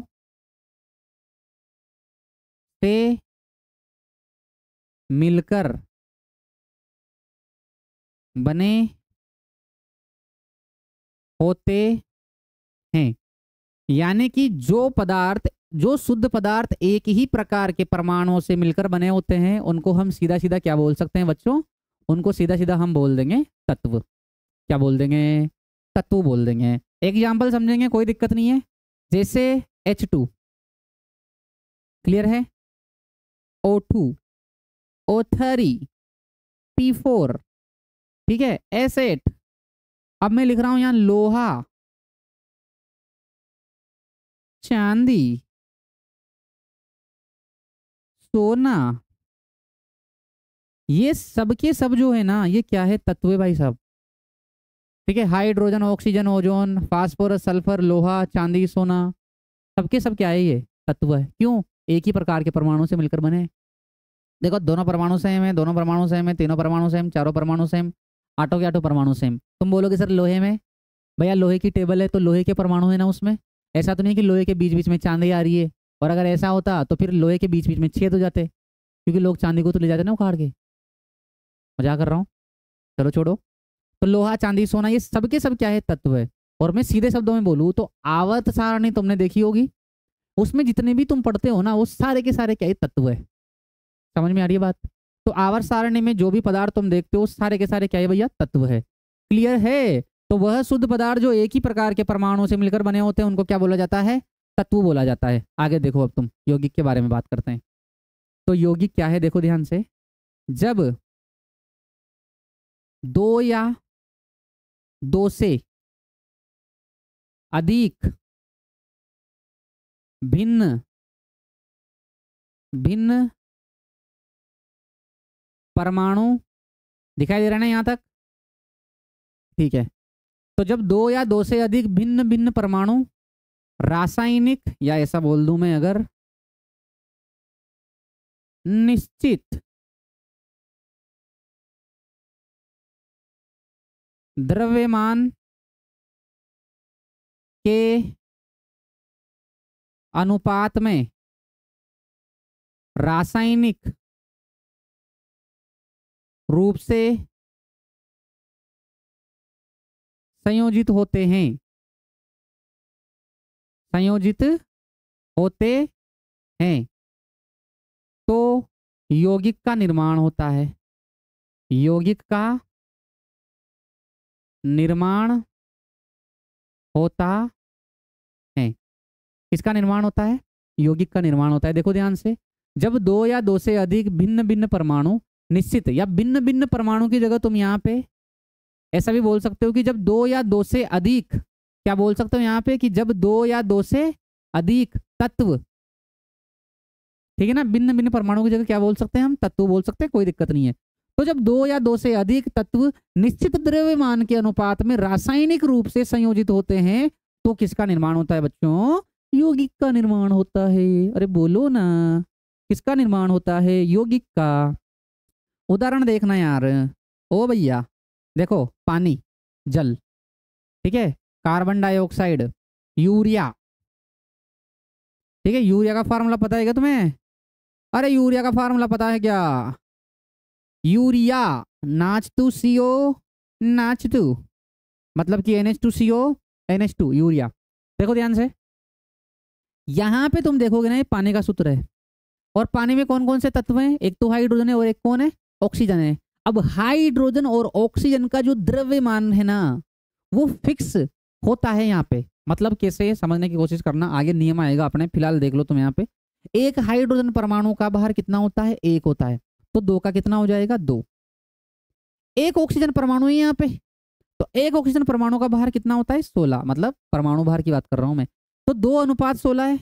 से मिलकर बने होते हैं। यानी कि जो पदार्थ जो शुद्ध पदार्थ एक ही प्रकार के परमाणुओं से मिलकर बने होते हैं उनको हम सीधा सीधा क्या बोल सकते हैं बच्चों? उनको सीधा सीधा हम बोल देंगे तत्व। क्या बोल देंगे? तत्व बोल देंगे। एग्जाम्पल समझेंगे, कोई दिक्कत नहीं है। जैसे H2, क्लियर है? O2, O3, P4, ठीक है, S8। अब मैं लिख रहा हूं यहां लोहा, चांदी, सोना, ये सब के सब जो है ना, ये क्या है? तत्व है भाई साहब। ठीक है, hydrogen, oxygen, ozone, phosphorus, sulphur, लोहा, चांदी, सोना, सबके सब क्या है? ये तत्व है। क्यों? एक ही प्रकार के परमाणु से मिलकर बने। देखो, दोनों परमाणु सेम है, दोनों परमाणु सेम है, तीनों परमाणु सेम, चारों परमाणु सेम, आठों के आठों परमाणु सेम। तुम बोलोगे सर लोहे में, भैया लोहे की टेबल है तो लोहे के परमाणु है ना उसमें। ऐसा तो नहीं कि लोहे के बीच बीच में चांदी आ रही है, और अगर ऐसा होता तो फिर लोहे के बीच बीच में छेद हो जाते, क्योंकि लोग चांदी को तो ले जाते ना उखाड़ के। मजाक कर रहा हूँ, चलो छोड़ो। तो लोहा, चांदी, सोना, ये सबके सब क्या है? तत्व है। और मैं सीधे शब्दों में बोलूँ तो आवर्त सारणी तुमने देखी होगी, उसमें जितने भी तुम पढ़ते हो ना वो सारे के सारे क्या है? तत्व है। समझ में आ रही है बात? तो आवर्त सारणी में जो भी पदार्थ तुम देखते हो सारे के सारे क्या है भैया? तत्व है। क्लियर है? तो वह शुद्ध पदार्थ जो एक ही प्रकार के परमाणुओं से मिलकर बने होते हैं उनको क्या बोला जाता है? तत्व बोला जाता है। आगे देखो, अब तुम यौगिक के बारे में बात करते हैं। तो यौगिक क्या है? देखो ध्यान से, जब दो या दो से अधिक भिन्न भिन्न परमाणु, दिखाई दे रहा है ना यहां तक? ठीक है। तो जब दो या दो से अधिक भिन्न भिन्न परमाणु रासायनिक, या ऐसा बोल दूं मैं अगर, निश्चित द्रव्यमान के अनुपात में रासायनिक रूप से संयोजित होते हैं, संयोजित होते हैं, तो यौगिक का निर्माण होता है। यौगिक का निर्माण होता है। किसका निर्माण होता है? यौगिक का निर्माण होता है। देखो ध्यान से, जब दो या दो से अधिक भिन्न भिन्न परमाणु, निश्चित या भिन्न भिन्न परमाणु की जगह तुम यहाँ पे ऐसा भी बोल सकते हो कि जब दो या दो से अधिक, क्या बोल सकते हो यहाँ पे कि जब दो या दो से अधिक तत्व, ठीक है ना, भिन्न भिन्न परमाणु की जगह क्या बोल सकते हैं हम? तत्व बोल सकते हैं, कोई दिक्कत नहीं है। तो जब दो या दो से अधिक तत्व निश्चित द्रव्यमान के अनुपात में रासायनिक रूप से संयोजित होते हैं तो किसका निर्माण होता है बच्चों? यौगिक का निर्माण होता है। अरे बोलो ना, किसका निर्माण होता है? यौगिक का। उदाहरण देखना यार, ओ भैया देखो, पानी, जल, ठीक है, कार्बन डाइऑक्साइड, यूरिया, ठीक है। यूरिया का फार्मूला पता है क्या तुम्हें? अरे यूरिया का फार्मूला पता है क्या? यूरिया NH2CO, NH2 मतलब कि NH2CO NH2 यूरिया। देखो ध्यान से, यहां पे तुम देखोगे ना, ये पानी का सूत्र है, और पानी में कौन कौन से तत्व हैं? एक तो हाइड्रोजन है और एक कौन है? ऑक्सीजन है। अब हाइड्रोजन और ऑक्सीजन का जो द्रव्यमान है ना वो फिक्स होता है यहाँ पे। मतलब कैसे, समझने की कोशिश करना, आगे नियम आएगा अपने, फिलहाल देख लो तुम यहाँ पे। एक हाइड्रोजन परमाणु का भार कितना होता है? एक होता है, तो दो का कितना हो जाएगा? दो। एक ऑक्सीजन परमाणु है यहाँ पे, तो एक ऑक्सीजन परमाणु का भार कितना होता है? 16, मतलब परमाणु भार की बात कर रहा हूं मैं। तो 2:16 है।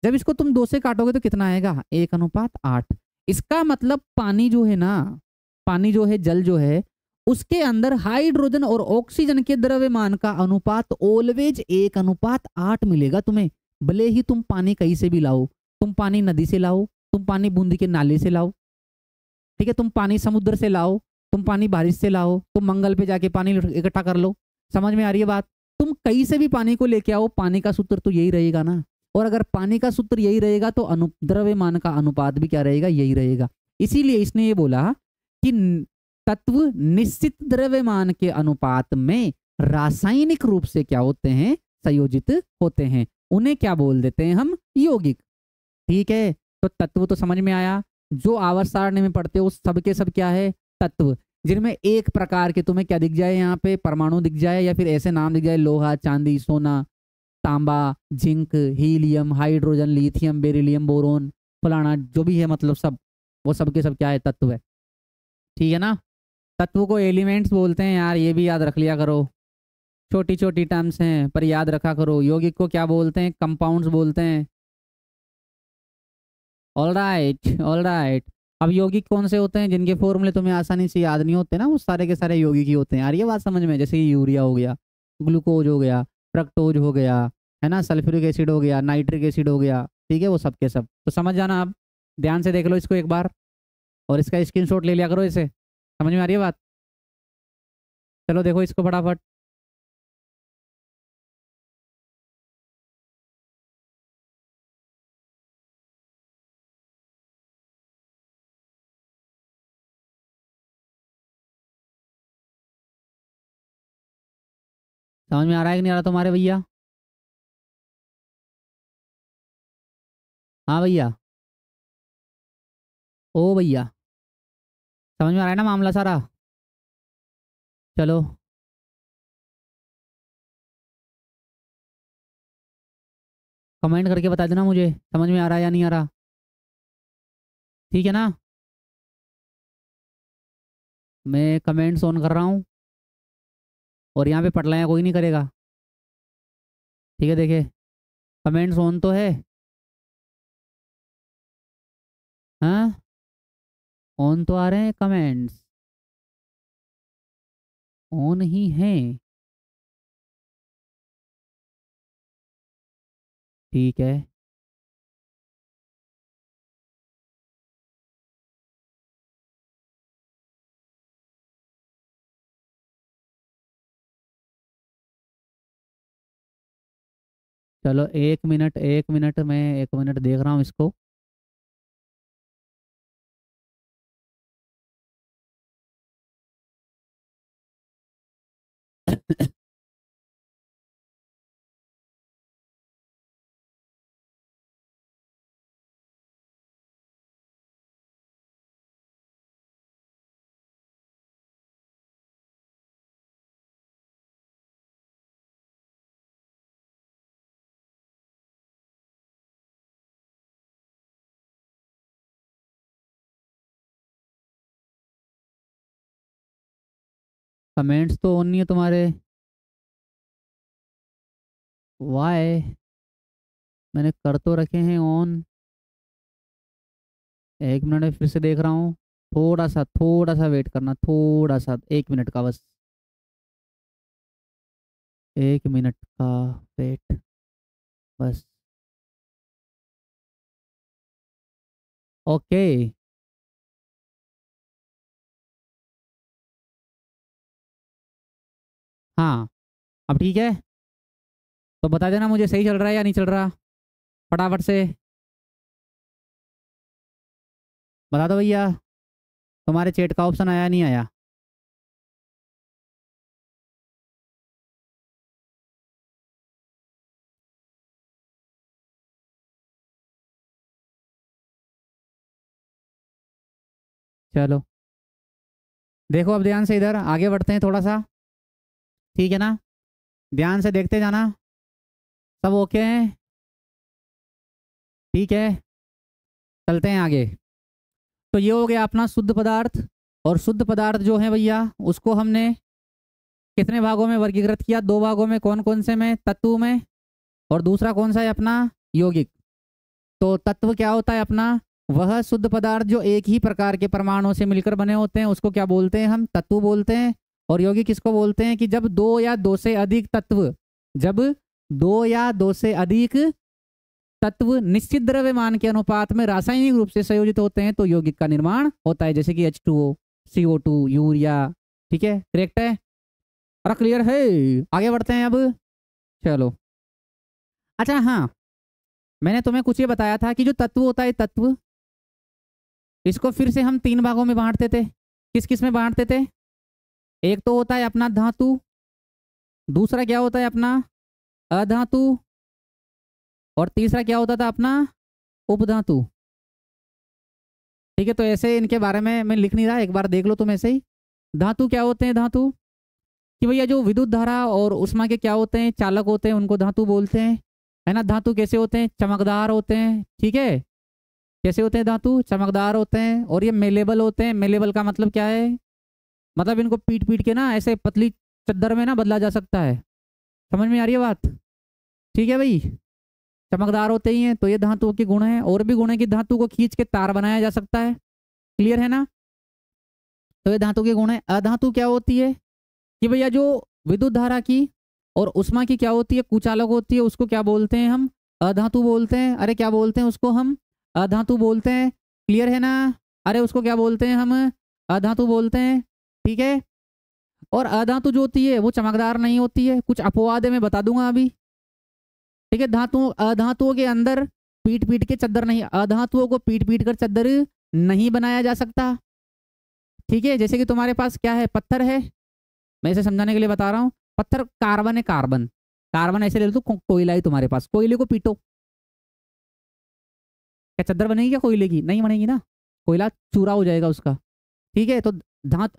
जब इसको तुम 2 से काटोगे तो कितना आएगा? 1:8। इसका मतलब पानी जो है ना, पानी जो है, जल जो है, उसके अंदर हाइड्रोजन और ऑक्सीजन के द्रव्यमान का अनुपात ऑलवेज 1:8 मिलेगा तुम्हें। भले ही तुम पानी कहीं से भी लाओ, तुम पानी नदी से लाओ, तुम पानी बूंदी के नाले से लाओ, ठीक है, तुम पानी समुद्र से लाओ, तुम पानी बारिश से लाओ, तुम मंगल पे जाके पानी इकट्ठा कर लो। समझ में आ रही है बात? तुम कहीं से भी पानी को लेके आओ, पानी का सूत्र तो यही रहेगा ना। और अगर पानी का सूत्र यही रहेगा तो द्रव्यमान का अनुपात भी क्या रहेगा? यही रहेगा। इसीलिए इसने ये बोला कि तत्व निश्चित द्रव्यमान के अनुपात में रासायनिक रूप से क्या होते हैं? संयोजित होते हैं। उन्हें क्या बोल देते हैं हम? यौगिक। ठीक है, तो तत्व तो समझ में आया। जो आवर्त सारणी में पढ़ते हो सब के सब क्या है, तत्व, जिनमें एक प्रकार के तुम्हें क्या दिख जाए, यहाँ पे परमाणु दिख जाए या फिर ऐसे नाम दिख जाए, लोहा, चांदी, सोना, तांबा, zinc, helium, hydrogen, lithium, beryllium, boron, फलाना जो भी है, मतलब सब, वो सब के सब क्या है, तत्व है। ठीक है ना। तत्व को एलिमेंट्स बोलते हैं यार, ये भी याद रख लिया करो। छोटी छोटी टर्म्स हैं पर याद रखा करो। यौगिक को क्या बोलते हैं, कंपाउंड्स बोलते हैं। All right, all right. अब यौगिक कौन से होते हैं, जिनके फॉर्मूले तुम्हें आसानी से याद नहीं होते ना, वो सारे के सारे यौगिक ही होते हैं यार, ये बात समझ में। जैसे कि यूरिया हो गया, ग्लूकोज हो गया, फ्रक्टोज हो गया, है ना, सल्फ्यूरिक एसिड हो गया, नाइट्रिक एसिड हो गया। ठीक है, वो सब के सब तो समझ जाना। अब ध्यान से देख लो इसको एक बार, और इसका स्क्रीनशॉट ले लिया करो इसे। समझ में आ रही है बात। चलो देखो इसको फटाफट। समझ में आ रहा है कि नहीं आ रहा तुम्हारे भैया। हाँ भैया, ओ भैया, समझ में आ रहा है ना मामला सारा। चलो, कमेंट करके बता देना मुझे समझ में आ रहा है या नहीं आ रहा। ठीक है ना। मैं कमेंट्स ऑन कर रहा हूँ, और यहाँ पे पटलाया कोई नहीं करेगा। ठीक है, देखिए कमेंट्स ऑन तो है। हाँ, ऑन तो आ रहे हैं कमेंट्स, ऑन ही हैं। ठीक है, चलो 1 मिनट, 1 मिनट, मैं 1 मिनट देख रहा हूँ इसको। कमेंट्स तो ऑन नहीं है तुम्हारे, वाई। मैंने कर तो रखे हैं ऑन। 1 मिनट में फिर से देख रहा हूँ। थोड़ा सा वेट करना, थोड़ा सा, 1 मिनट का बस, 1 मिनट का वेट बस। ओके। हाँ, अब ठीक है। तो बता देना मुझे सही चल रहा है या नहीं चल रहा, फटाफट से बता दो भैया। तुम्हारे चैट का ऑप्शन आया नहीं आया। चलो देखो, अब ध्यान से इधर आगे बढ़ते हैं थोड़ा सा। ठीक है ना, ध्यान से देखते जाना। सब ओके हैं। ठीक है, चलते हैं आगे। तो ये हो गया अपना शुद्ध पदार्थ। और शुद्ध पदार्थ जो है भैया, उसको हमने कितने भागों में वर्गीकृत किया, 2 भागों में। कौन कौन से में, तत्व में, और दूसरा कौन सा है अपना, यौगिक। तो तत्व क्या होता है अपना, वह शुद्ध पदार्थ जो एक ही प्रकार के परमाणुओं से मिलकर बने होते हैं, उसको क्या बोलते हैं, हम तत्व बोलते हैं। और यौगिक किसको बोलते हैं, कि जब दो या दो से अधिक तत्व, जब दो या दो से अधिक तत्व निश्चित द्रव्यमान के अनुपात में रासायनिक रूप से संयोजित होते हैं, तो यौगिक का निर्माण होता है। जैसे कि H2O, CO2, यूरिया। ठीक है, करेक्ट है और क्लियर है। आगे बढ़ते हैं अब। चलो, अच्छा हाँ, मैंने तुम्हें कुछ ये बताया था कि जो तत्व होता है, तत्व, इसको फिर से हम 3 भागों में बांटते थे। किस किस में बांटते थे, एक तो होता है अपना धातु, दूसरा क्या होता है अपना अधातु, और तीसरा क्या होता था अपना, उपधातु। ठीक है, तो ऐसे इनके बारे में मैं लिख नहीं रहा, एक बार देख लो तुम ऐसे ही। धातु क्या होते हैं, धातु कि भैया जो विद्युत धारा और उष्मा के क्या होते हैं, चालक होते हैं, उनको धातु बोलते हैं, है ना। धातु कैसे होते हैं, चमकदार होते हैं, ठीक है। कैसे होते हैं धातु, चमकदार होते हैं, और ये मेलेबल होते हैं। मेलेबल का मतलब क्या है, मतलब इनको पीट पीट के ना ऐसे पतली चद्दर में ना बदला जा सकता है। समझ में आ रही है बात, ठीक है भाई। चमकदार होते ही हैं, तो ये धातुओं के गुण हैं। और भी गुण है कि धातु को खींच के तार बनाया जा सकता है, क्लियर है ना। तो ये धातु के गुण है। अधातु क्या होती है कि भैया जो विद्युत धारा की और उष्मा की क्या होती है, कुचालक होती है, उसको क्या बोलते हैं हम, अधातु बोलते हैं। अरे क्या बोलते हैं उसको हम, अधातु बोलते हैं, क्लियर है ना। अरे उसको क्या बोलते हैं हम, अधातु बोलते हैं, ठीक है। और अधातु जो होती है वो चमकदार नहीं होती है, कुछ अपवाद है, मैं बता दूंगा अभी, ठीक है। अधातुओं के अंदर पीट पीट के चद्दर नहीं, अधातुओं को पीट पीट कर चद्दर नहीं बनाया जा सकता, ठीक है। जैसे कि तुम्हारे पास क्या है, पत्थर है, मैं इसे समझाने के लिए बता रहा हूँ। पत्थर कार्बन है, कार्बन, कार्बन ऐसे ले लो, तो कोयला है तुम्हारे पास, कोयले को पीटो, क्या चद्दर बनेगी क्या कोयले की, नहीं बनेगी ना, कोयला चूरा हो जाएगा उसका, ठीक है। तो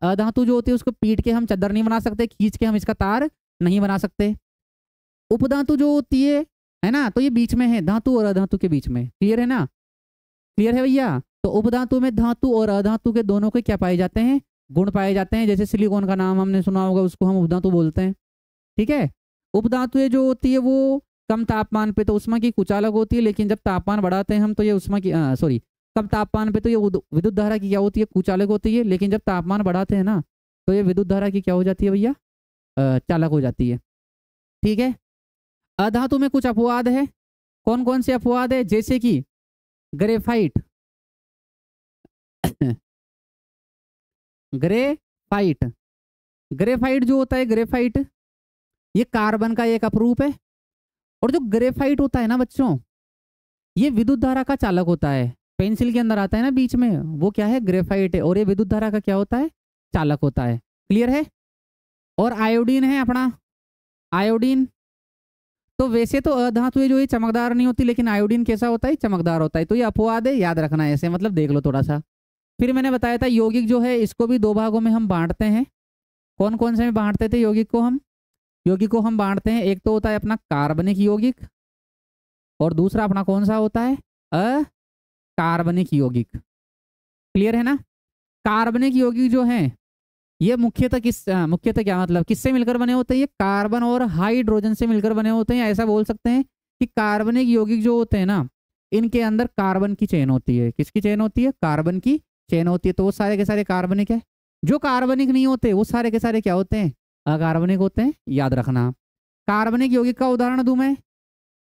अधातु जो होती है उसको पीट के हम चद्दर नहीं बना सकते, खींच के हम इसका तार नहीं बना सकते। उपधातु जो होती है ना, तो ये बीच में है, धातु और अधातु के बीच में, क्लियर है ना, क्लियर है भैया। तो उपधातु में धातु और अधातु के दोनों के क्या पाए जाते हैं, गुण पाए जाते हैं। जैसे सिलिकॉन का नाम हमने सुना होगा, उसको हम उपधातु बोलते हैं, ठीक है। उपधातु जो होती है वो कम तापमान पे तो उष्मा की कुचालक होती है, लेकिन जब तापमान बढ़ाते हैं हम तो ये उष्मा की सॉरी, कम तापमान पे तो ये विद्युत धारा की क्या होती है, कुचालक होती है, लेकिन जब तापमान बढ़ाते हैं ना तो ये विद्युत धारा की क्या हो जाती है भैया, चालक हो जाती है, ठीक है। अधातु में कुछ अपवाद है, कौन कौन से अपवाद है, जैसे कि ग्रेफाइट ग्रेफाइट ग्रेफाइट जो होता है, ग्रेफाइट ये कार्बन का एक अपरूप है। और जो ग्रेफाइट होता है ना बच्चों, ये विद्युत धारा का चालक होता है। पेंसिल के अंदर आता है ना बीच में, वो क्या है, ग्रेफाइट है, और ये विद्युत धारा का क्या होता है, चालक होता है, क्लियर है। और आयोडीन है अपना, आयोडीन तो वैसे तो अधातु है जो ये चमकदार नहीं होती, लेकिन आयोडीन कैसा होता है, चमकदार होता है। तो ये अपवाद है, याद रखना है ऐसे, मतलब देख लो थोड़ा सा। फिर मैंने बताया था यौगिक जो है इसको भी दो भागों में हम बांटते हैं। कौन कौन से में बांटते थे यौगिक को हम, यौगिक को हम बांटते हैं, एक तो होता है अपना कार्बनिक यौगिक, और दूसरा अपना कौन सा होता है, अकार्बनिक यौगिक, क्लियर है ना। कार्बनिक यौगिक जो है ये मुख्यतः क्या मतलब किससे मिलकर बने होते हैं, ये कार्बन और हाइड्रोजन से मिलकर बने होते हैं। ऐसा बोल सकते हैं कि कार्बनिक यौगिक जो होते हैं ना, इनके अंदर कार्बन की चेन होती है। किसकी चेन होती है, कार्बन की चेन होती है। तो वो सारे के सारे कार्बनिक है। जो कार्बनिक नहीं होते वो सारे के सारे क्या होते हैं, अकार्बनिक होते हैं, याद रखना। कार्बनिक यौगिक का उदाहरण दूं मैं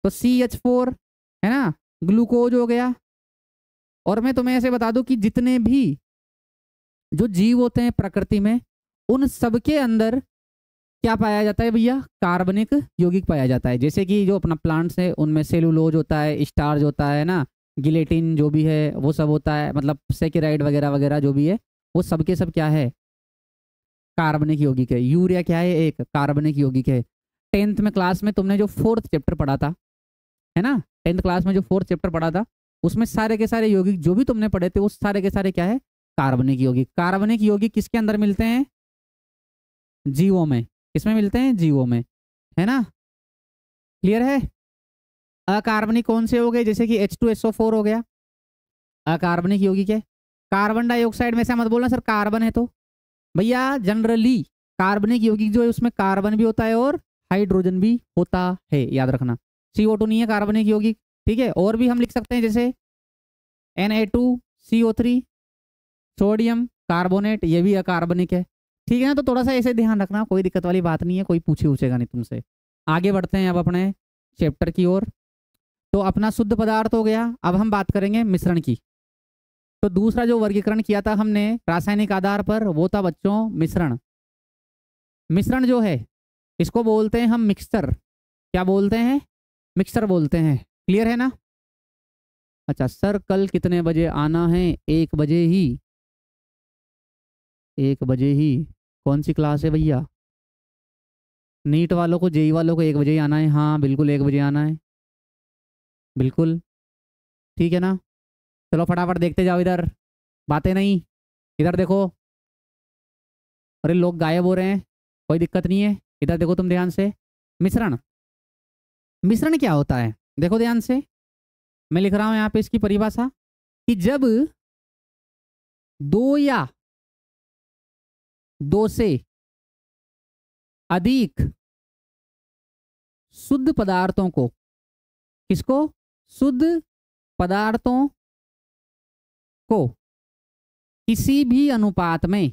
तो CH4 है ना, ग्लूकोज हो गया। और मैं तुम्हें ऐसे बता दूं कि जितने भी जो जीव होते हैं प्रकृति में, उन सबके अंदर क्या पाया जाता है भैया, कार्बनिक यौगिक पाया जाता है। जैसे कि जो अपना प्लांट्स है उनमें सेलुलोज होता है, स्टार्च होता है ना, गिलेटिन जो भी है वो सब होता है, मतलब सेकेराइड वगैरह वगैरह जो भी है वो सब के सब क्या है, कार्बनिक यौगिक है। यूरिया क्या है, एक कार्बनिक यौगिक है। 10th में क्लास में तुमने जो 4th चैप्टर पढ़ा था, है ना, 10th क्लास में जो 4th चैप्टर पढ़ा था, उसमें सारे के सारे यौगिक जो भी तुमने पढ़े थे वो सारे के सारे क्या है, कार्बनिक यौगिक। कार्बनिक यौगिक किसके अंदर मिलते हैं, जीवों में। किसमें मिलते हैं, जीवों में, है ना, क्लियर है। अकार्बनिक कौन से हो गए, जैसे कि H2SO4 हो गया, अकार्बनिक यौगिक है। कार्बन डाइऑक्साइड में से मत बोलना सर कार्बन है, तो भैया जनरली कार्बनिक यौगिक जो है उसमें कार्बन भी होता है और हाइड्रोजन भी होता है, याद रखना। CO2 नहीं है कार्बनिक यौगिक, ठीक है। और भी हम लिख सकते हैं जैसे Na2CO3, सोडियम कार्बोनेट, ये भी अकार्बनिक है, ठीक है ना। तो थोड़ा सा ऐसे ध्यान रखना, कोई दिक्कत वाली बात नहीं है, कोई पूछेगा नहीं तुमसे। आगे बढ़ते हैं अब अपने चैप्टर की ओर। तो अपना शुद्ध पदार्थ हो गया, अब हम बात करेंगे मिश्रण की। तो दूसरा जो वर्गीकरण किया था हमने रासायनिक आधार पर वो था बच्चों मिश्रण। मिश्रण जो है इसको बोलते हैं हम मिक्सचर। क्या बोलते हैं, मिक्सचर बोलते हैं, क्लियर है ना। अच्छा सर कल कितने बजे आना है, 1 बजे ही, 1 बजे ही। कौन सी क्लास है भैया, नीट वालों को, JEE वालों को 1 बजे ही आना है, हाँ बिल्कुल 1 बजे आना है। बिल्कुल, ठीक है ना। चलो फटाफट देखते जाओ इधर, बातें नहीं, इधर देखो। अरे लोग गायब हो रहे हैं, कोई दिक्कत नहीं है, इधर देखो तुम ध्यान से। मिश्रण, मिश्रण क्या होता है, देखो ध्यान से। मैं लिख रहा हूं यहाँ पे इसकी परिभाषा कि जब दो या दो से अधिक शुद्ध पदार्थों को, किसको, शुद्ध पदार्थों को किसी भी अनुपात में,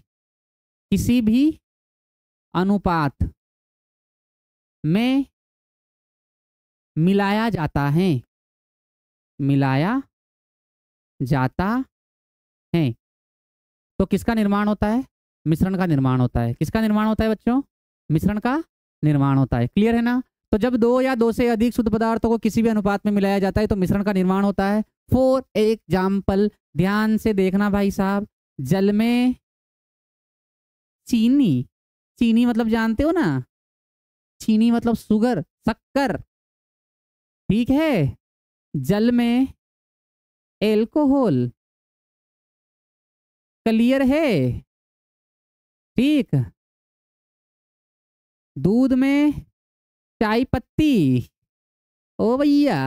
किसी भी अनुपात में मिलाया जाता है, मिलाया जाता है, तो किसका निर्माण होता है, मिश्रण का निर्माण होता है। किसका निर्माण होता है बच्चों, मिश्रण का निर्माण होता है। क्लियर है ना। तो जब दो या दो से अधिक शुद्ध पदार्थों को किसी भी अनुपात में मिलाया जाता है तो मिश्रण का निर्माण होता है। फॉर एग्जाम्पल, ध्यान से देखना भाई साहब, जल में चीनी, चीनी मतलब जानते हो ना, चीनी मतलब शुगर, शक्कर, ठीक है। जल में एल्कोहल, क्लियर है, ठीक। दूध में चाय पत्ती, ओ भैया,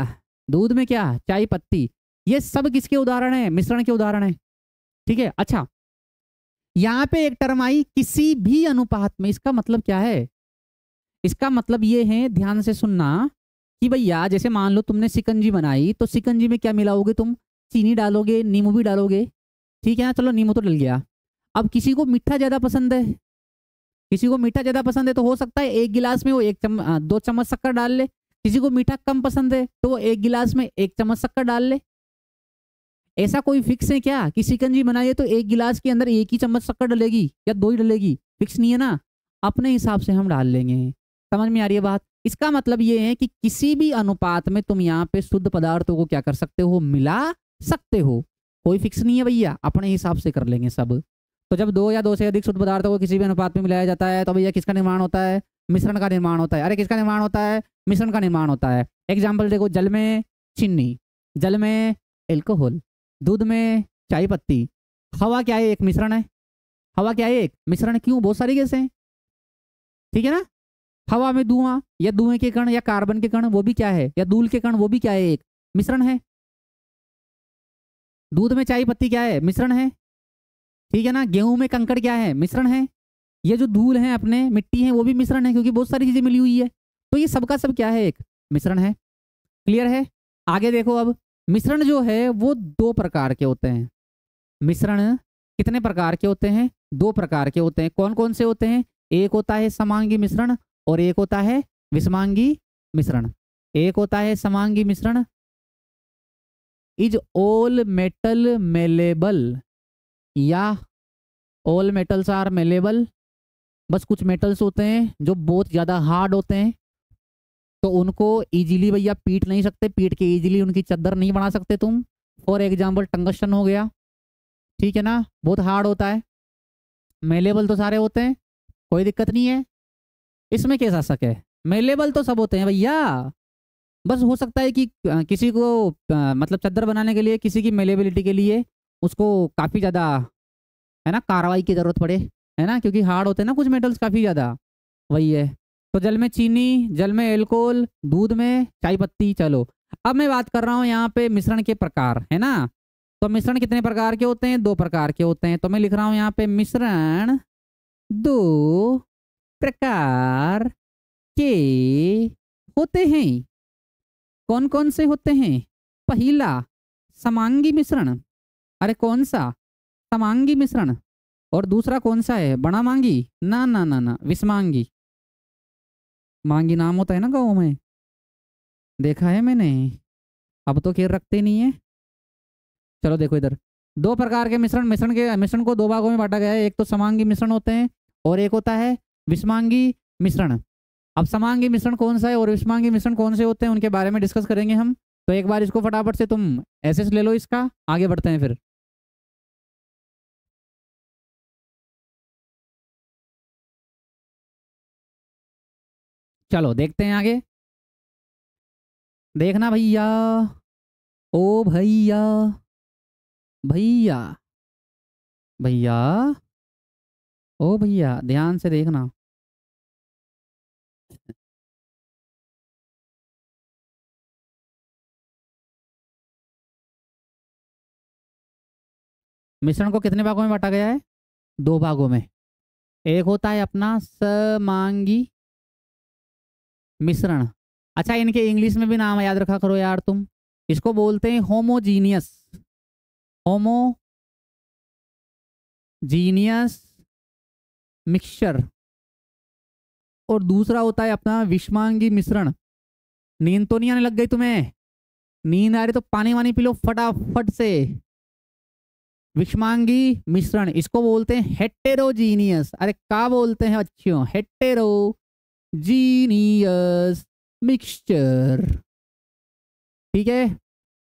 दूध में क्या, चाय पत्ती। ये सब किसके उदाहरण है, मिश्रण के उदाहरण है, ठीक है। अच्छा, यहां पे एक टर्म आई किसी भी अनुपात में, इसका मतलब क्या है, इसका मतलब ये है, ध्यान से सुनना, कि भैया जैसे मान लो तुमने शिकंजी बनाई, तो शिकंजी में क्या मिलाओगे तुम, चीनी डालोगे, नींबू भी डालोगे, ठीक है ना। चलो नींबू तो डल गया। अब किसी को मीठा ज्यादा पसंद है, किसी को मीठा ज्यादा पसंद है तो हो सकता है एक गिलास में वो 2 चम्मच शक्कर डाल ले। किसी को मीठा कम पसंद है तो वो एक गिलास में 1 चम्मच शक्कर डाल ले। ऐसा कोई फिक्स है क्या कि शिकंजी बनाइए तो एक गिलास के अंदर 1 ही चम्मच शक्कर डलेगी या 2 ही डलेगी, फिक्स नहीं है ना। अपने हिसाब से हम डाल लेंगे। समझ में आ रही है बात। इसका मतलब ये है कि किसी भी अनुपात में तुम यहाँ पे शुद्ध पदार्थों को क्या कर सकते हो, मिला सकते हो। कोई फिक्स नहीं है भैया, अपने हिसाब से कर लेंगे सब। तो जब दो या दो से अधिक शुद्ध पदार्थों को किसी भी अनुपात में मिलाया जाता है तो भैया किसका निर्माण होता है, मिश्रण का निर्माण होता है। अरे किसका निर्माण होता है, मिश्रण का निर्माण होता है। एग्जाम्पल देखो, जल में चीनी, जल में एल्कोहल, दूध में चाय पत्ती, हवा क्या है, एक मिश्रण है। हवा क्या है, एक मिश्रण है। क्यों, बहुत सारी गैसें हैं, ठीक है ना। हवा में धुआं या धुएं के कण या कार्बन के कण, वो भी क्या है, या धूल के कण, वो भी क्या है, एक मिश्रण है। दूध में चाय पत्ती क्या है, मिश्रण है, ठीक है ना। गेहूं में कंकड़ क्या है, मिश्रण है। ये जो धूल है अपने, मिट्टी है, वो भी मिश्रण है, क्योंकि बहुत सारी चीजें मिली हुई है। तो ये सबका सब क्या है, एक मिश्रण है। क्लियर है। आगे देखो अब, मिश्रण जो है वो 2 प्रकार के होते हैं। मिश्रण कितने प्रकार के होते हैं, 2 प्रकार के होते हैं। कौन कौन से होते हैं, एक होता है समांगी मिश्रण और एक होता है विषमांगी मिश्रण। एक होता है समांगी मिश्रण, इज ऑल मेटल मेलेबल, या ऑल मेटल्स आर मेलेबल। बस कुछ मेटल्स होते हैं जो बहुत ज़्यादा हार्ड होते हैं, तो उनको इजीली भैया पीट नहीं सकते, पीट के इजीली उनकी चद्दर नहीं बना सकते तुम। फॉर एग्जाम्पल टंगस्टन हो गया, ठीक है ना, बहुत हार्ड होता है। मेलेबल तो सारे होते हैं, कोई दिक्कत नहीं है, इसमें कैसा शक है। मेलेबल तो सब होते हैं भैया। बस हो सकता है कि किसी को मतलब चद्दर बनाने के लिए, किसी की मेलेबिलिटी के लिए उसको काफ़ी ज़्यादा, है ना, कार्रवाई की ज़रूरत पड़े, है ना, क्योंकि हार्ड होते हैं ना कुछ मेटल्स काफ़ी ज़्यादा, वही है। तो जल में चीनी, जल में एल्कोहल, दूध में चाय पत्ती। चलो अब मैं बात कर रहा हूँ यहाँ पे मिश्रण के प्रकार, है ना। तो मिश्रण कितने प्रकार के होते हैं, 2 प्रकार के होते हैं। तो मैं लिख रहा हूँ यहाँ पे, मिश्रण 2 प्रकार के होते हैं। कौन कौन से होते हैं, पहला समांगी मिश्रण, अरे कौन सा, समांगी मिश्रण। और दूसरा कौन सा है, बड़ा मांगी, ना ना ना ना, विषमांगी। मांगी नाम होता है ना गाँव में, देखा है मैंने, अब तो खैर रखते नहीं है। चलो देखो इधर, 2 प्रकार के मिश्रण, मिश्रण को 2 भागों में बांटा गया है। एक तो समांगी मिश्रण होते हैं और एक होता है विषमांगी मिश्रण। अब समांगी मिश्रण कौन सा है और विषमांगी मिश्रण कौन से होते हैं, उनके बारे में डिस्कस करेंगे हम। तो एक बार इसको फटाफट से तुम एसएस ले लो इसका, आगे बढ़ते हैं फिर। चलो देखते हैं आगे, देखना भैया। ओ भैया, भैया, भैया, ओ भैया, ध्यान से देखना। मिश्रण को कितने भागों में बांटा गया है? 2 भागों में। एक होता है अपना समांगी मिश्रण। अच्छा, इनके इंग्लिश में भी नाम याद रखा करो यार तुम। इसको बोलते हैं होमोजीनियस, होमोजीनियस मिक्सचर। और दूसरा होता है अपना विषमांगी मिश्रण। नींद तो नहीं आने लग गई तुम्हें? नींद आ रही तो पानी वानी पी लो फटाफट से। विषमांगी मिश्रण इसको बोलते हैं हेटेरोजीनियस। अरे क्या बोलते हैं बच्चों? Heterogeneous mixture. ठीक है,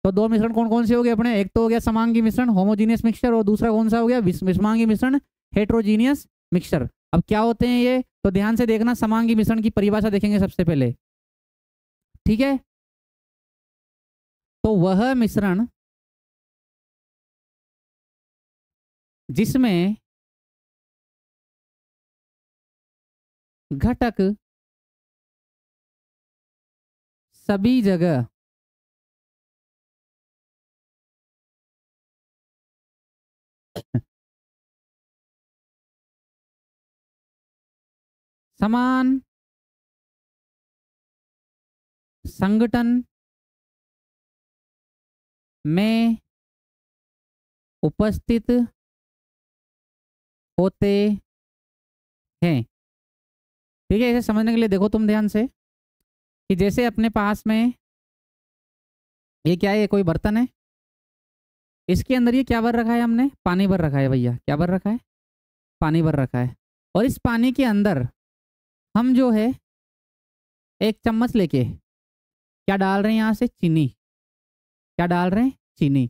तो 2 मिश्रण कौन कौन से हो गए अपने? एक तो हो गया समांगी मिश्रण होमोजीनियस मिक्सचर, और दूसरा कौन सा हो गया? विषमांगी मिश्रण हेटेरोजीनियस मिक्सचर। अब क्या होते हैं ये, तो ध्यान से देखना। समांगी मिश्रण की परिभाषा देखेंगे सबसे पहले, ठीक है? तो वह मिश्रण जिसमें घटक सभी जगह समान संगठन में उपस्थित होते हैं। ठीक है, इसे समझने के लिए देखो तुम ध्यान से कि जैसे अपने पास में ये क्या है, ये कोई बर्तन है, इसके अंदर ये क्या भर रखा है हमने? पानी भर रखा है भैया। क्या भर रखा है? पानी भर रखा है। और इस पानी के अंदर हम जो है एक चम्मच लेके क्या डाल रहे हैं? यहाँ से चीनी। क्या डाल रहे हैं? चीनी।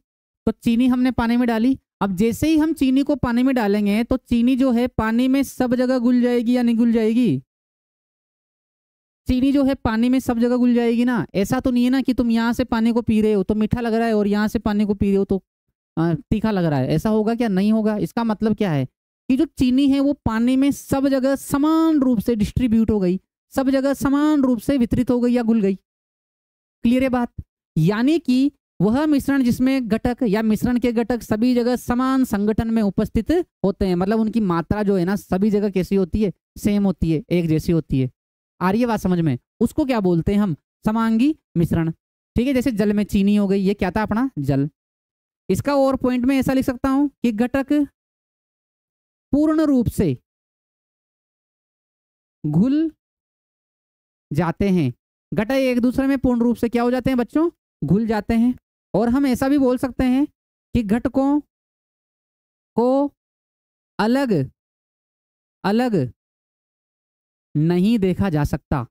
तो चीनी हमने पानी में डाली। अब जैसे ही हम चीनी को पानी में डालेंगे तो चीनी जो है पानी में सब जगह घुल जाएगी या नहीं घुल जाएगी? चीनी जो है पानी में सब जगह घुल जाएगी ना। ऐसा तो नहीं है ना कि तुम यहाँ से पानी को पी रहे हो तो मीठा लग रहा है और यहाँ से पानी को पी रहे हो तो तीखा लग रहा है। ऐसा होगा क्या? नहीं होगा। इसका मतलब क्या है कि जो चीनी है वो पानी में सब जगह समान रूप से डिस्ट्रीब्यूट हो गई, सब जगह समान रूप से वितरित हो गई या घुल गई। क्लियर है बात? यानी कि वह मिश्रण जिसमें घटक या मिश्रण के घटक सभी जगह समान संगठन में उपस्थित होते हैं, मतलब उनकी मात्रा जो है ना सभी जगह कैसी होती है? सेम होती है, एक जैसी होती है। आ रही है बात समझ में? उसको क्या बोलते हैं हम? समांगी मिश्रण। ठीक है, जैसे जल में चीनी हो गई, ये क्या था अपना? जल। इसका और पॉइंट में ऐसा लिख सकता हूं कि घटक पूर्ण रूप से घुल जाते हैं। घटक एक दूसरे में पूर्ण रूप से क्या हो जाते हैं बच्चों? घुल जाते हैं। और हम ऐसा भी बोल सकते हैं कि घटकों को अलग अलग नहीं देखा जा सकता।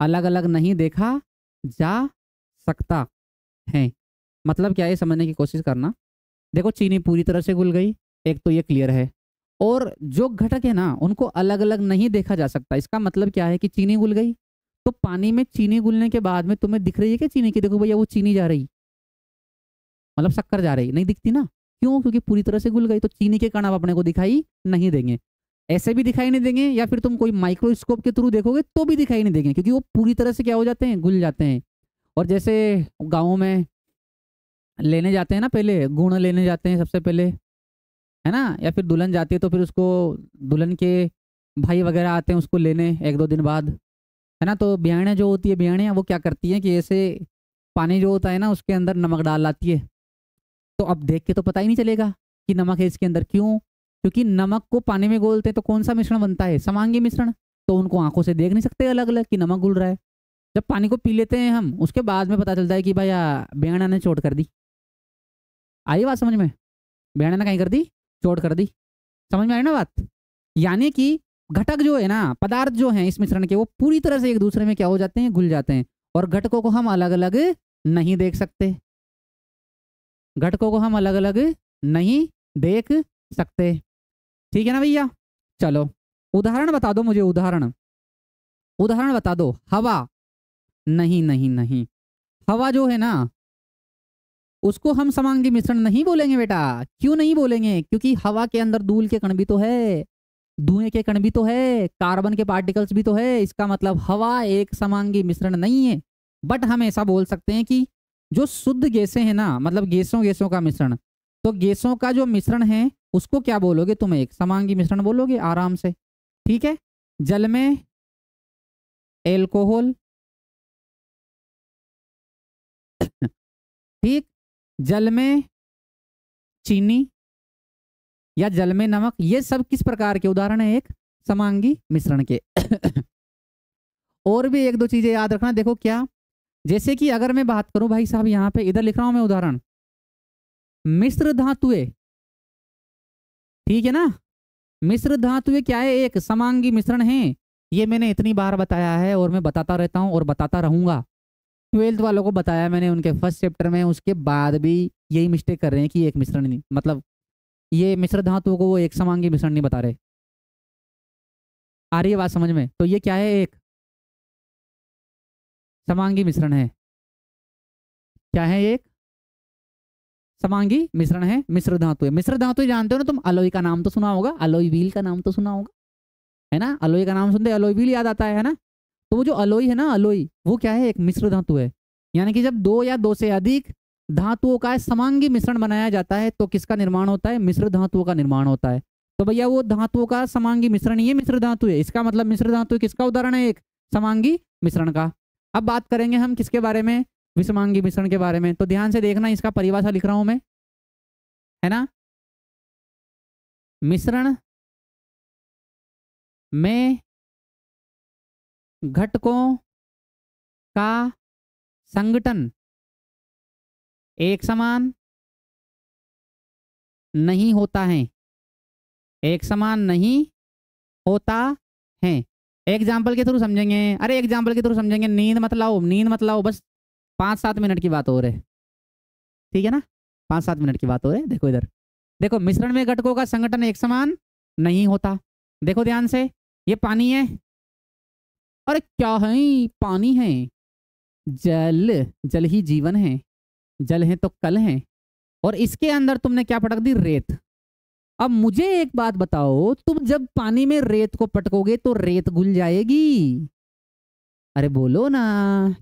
अलग अलग नहीं देखा जा सकता है। मतलब क्या है समझने की कोशिश करना। देखो चीनी पूरी तरह से घुल गई, एक तो ये क्लियर है। और जो घटक है ना उनको अलग अलग नहीं देखा जा सकता। इसका मतलब क्या है कि चीनी घुल गई तो पानी में चीनी घुलने के बाद में तुम्हें दिख रही है क्या चीनी की? देखो भैया वो चीनी जा रही, मतलब शक्कर जा रही, नहीं दिखती ना। क्यों? क्योंकि पूरी तरह से घुल गई। तो चीनी के कण अब अपने को दिखाई नहीं देंगे, ऐसे भी दिखाई नहीं देंगे, या फिर तुम कोई माइक्रोस्कोप के थ्रू देखोगे तो भी दिखाई नहीं देंगे, क्योंकि वो पूरी तरह से क्या हो जाते हैं? घुल जाते हैं। और जैसे गाँव में लेने जाते हैं ना, पहले गुण लेने जाते हैं सबसे पहले, है ना, या फिर दुल्हन जाती है तो फिर उसको दुल्हन के भाई वगैरह आते हैं उसको लेने 1-2 दिन बाद, है ना। तो बियाणियाँ जो होती है, बियाणियाँ वो क्या करती हैं कि ऐसे पानी जो होता है ना उसके अंदर नमक डाल लाती है। तो अब देख के तो पता ही नहीं चलेगा कि नमक है इसके अंदर। क्यों? क्योंकि नमक को पानी में घोलते हैं तो कौन सा मिश्रण बनता है? समांगी मिश्रण। तो उनको आंखों से देख नहीं सकते अलग अलग कि नमक घुल रहा है। जब पानी को पी लेते हैं हम उसके बाद में पता चलता है कि भैया बियाणा ने चोट कर दी। आई बात समझ में? बियाणा ने कहीं कर दी, चोट कर दी। समझ में आई ना बात? यानी कि घटक जो है ना, पदार्थ जो हैं इस मिश्रण के, वो पूरी तरह से एक दूसरे में क्या हो जाते हैं? घुल जाते हैं। और घटकों को हम अलग अलग नहीं देख सकते। घटकों को हम अलग अलग नहीं देख सकते। ठीक है ना भैया? चलो उदाहरण बता दो मुझे, उदाहरण उदाहरण बता दो। हवा, नहीं नहीं नहीं, हवा जो है ना उसको हम समांगी मिश्रण नहीं बोलेंगे बेटा। क्यों नहीं बोलेंगे? क्योंकि हवा के अंदर धूल के कण भी तो है, धुएं के कण भी तो है, कार्बन के पार्टिकल्स भी तो है। इसका मतलब हवा एक समांगी मिश्रण नहीं है। बट हम ऐसा बोल सकते हैं कि जो शुद्ध गैसें हैं ना, मतलब गैसों गैसों का मिश्रण, तो गैसों का जो मिश्रण है उसको क्या बोलोगे तुम? एक समांगी मिश्रण बोलोगे आराम से। ठीक है। जल में एल्कोहल, ठीक, जल में चीनी या जल में नमक, ये सब किस प्रकार के उदाहरण है? एक समांगी मिश्रण के। और भी एक दो चीजें याद रखना। देखो क्या, जैसे कि अगर मैं बात करूं भाई साहब, यहां पे इधर लिख रहा हूं मैं उदाहरण, मिश्र धातुएं, ठीक है ना। मिश्र धातुएं क्या है? एक समांगी मिश्रण है। ये मैंने इतनी बार बताया है और मैं बताता रहता हूं और बताता रहूंगा। 12th वालों को बताया मैंने उनके फर्स्ट चैप्टर में, उसके बाद भी यही मिस्टेक कर रहे हैं कि एक मिश्रण नहीं, मतलब ये मिश्र धातुओं को वो एक समांगी मिश्रण नहीं बता रहे। आ रही है बात समझ में? तो ये क्या है? एक समांगी मिश्रण है। क्या है? एक समांगी मिश्रण है। मिश्र धातु, मिश्र धातु जानते हो ना तुम? अलॉय का नाम तो सुना होगा, अलॉय व्हील का नाम तो सुना होगा, है ना। अलॉय का नाम सुनते अलॉय व्हील याद आता है ना। तो वो जो अलॉय है ना, अलॉय, वो क्या है? एक मिश्र धातु है। यानी कि जब दो या दो से अधिक धातुओं का समांगी मिश्रण बनाया जाता है तो किसका निर्माण होता है? मिश्र धातुओं का निर्माण होता है। तो भैया वो धातुओं का समांगी मिश्रण ही है मिश्र धातु है। इसका मतलब मिश्र धातु किसका उदाहरण है? एक समांगी मिश्रण का। अब बात करेंगे हम किसके बारे में? विषमांगी मिश्रण के बारे में। तो ध्यान से देखना, इसका परिभाषा लिख रहा हूं मैं, है ना। मिश्रण में घटकों का संगठन एक समान नहीं होता है, एक समान नहीं होता है। एग्जाम्पल के थ्रू समझेंगे। अरे एग्जाम्पल के थ्रू समझेंगे, नींद मत लाओ, नींद मत लाओ, बस 5-7 मिनट की बात हो रही है, ठीक है ना। 5-7 मिनट की बात हो रही है। देखो इधर, देखो मिश्रण में घटकों का संगठन एक समान नहीं होता। देखो ध्यान से, ये पानी है। अरे क्या है? पानी है। जल, जल ही जीवन है, जल है तो कल है। और इसके अंदर तुमने क्या पटक दी? रेत। अब मुझे एक बात बताओ, तुम जब पानी में रेत को पटकोगे तो रेत घुल जाएगी? अरे बोलो ना,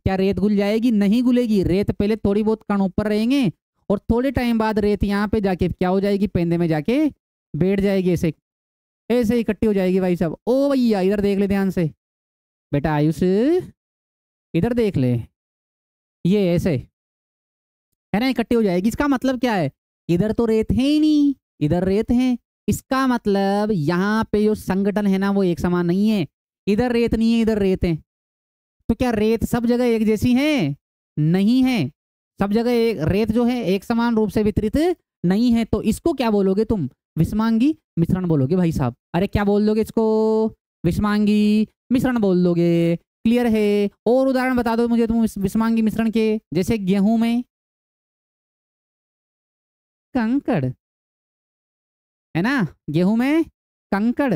क्या रेत घुल जाएगी? नहीं घुलेगी। रेत पहले थोड़ी बहुत कण ऊपर रहेंगे और थोड़े टाइम बाद रेत यहाँ पे जाके क्या हो जाएगी? पेंदे में जाके बैठ जाएगी, ऐसे ऐसे इकट्ठी हो जाएगी। भाई साहब, ओ भैया इधर देख ले ध्यान से, बेटा आयुष इधर देख ले, ये ऐसे है ना, इकट्ठी हो जाएगी। इसका मतलब क्या है? इधर तो रेत है ही नहीं, इधर रेत है। इसका मतलब यहाँ पे जो संगठन है ना वो एक समान नहीं है। इधर रेत नहीं है, इधर रेत है। तो क्या रेत सब जगह एक जैसी है? नहीं है। सब जगह एक रेत जो है एक समान रूप से वितरित नहीं है। तो इसको क्या बोलोगे तुम? विषमांगी मिश्रण बोलोगे भाई साहब। अरे क्या बोल दोगे इसको? विषमांगी मिश्रण बोल दोगे। क्लियर है? और उदाहरण बता दो मुझे तुम विषमांगी मिश्रण के। जैसे गेहूं में कंकड़, है ना, गेहूं में कंकड़,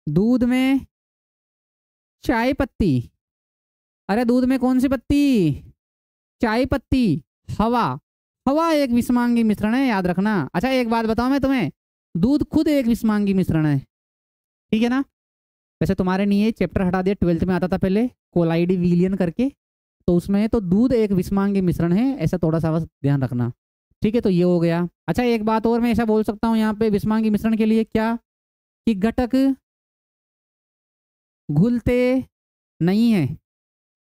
दूध में चाय पत्ती। अरे दूध में कौन सी पत्ती? चाय पत्ती। हवा, हवा एक विषमांगी मिश्रण है, याद रखना। अच्छा एक बात बताऊं मैं तुम्हें, दूध खुद एक विषमांगी मिश्रण है, ठीक है ना। वैसे तुम्हारे नहीं है, चैप्टर हटा दिया, 12th में आता था पहले कोलाइडी विलियन करके, तो उसमें तो दूध एक विषमांगी मिश्रण है, ऐसा थोड़ा सा बस ध्यान रखना, ठीक है। तो ये हो गया। अच्छा एक बात और मैं ऐसा बोल सकता हूँ यहाँ पे विषमांगी मिश्रण के लिए, क्या कि घटक घुलते नहीं है।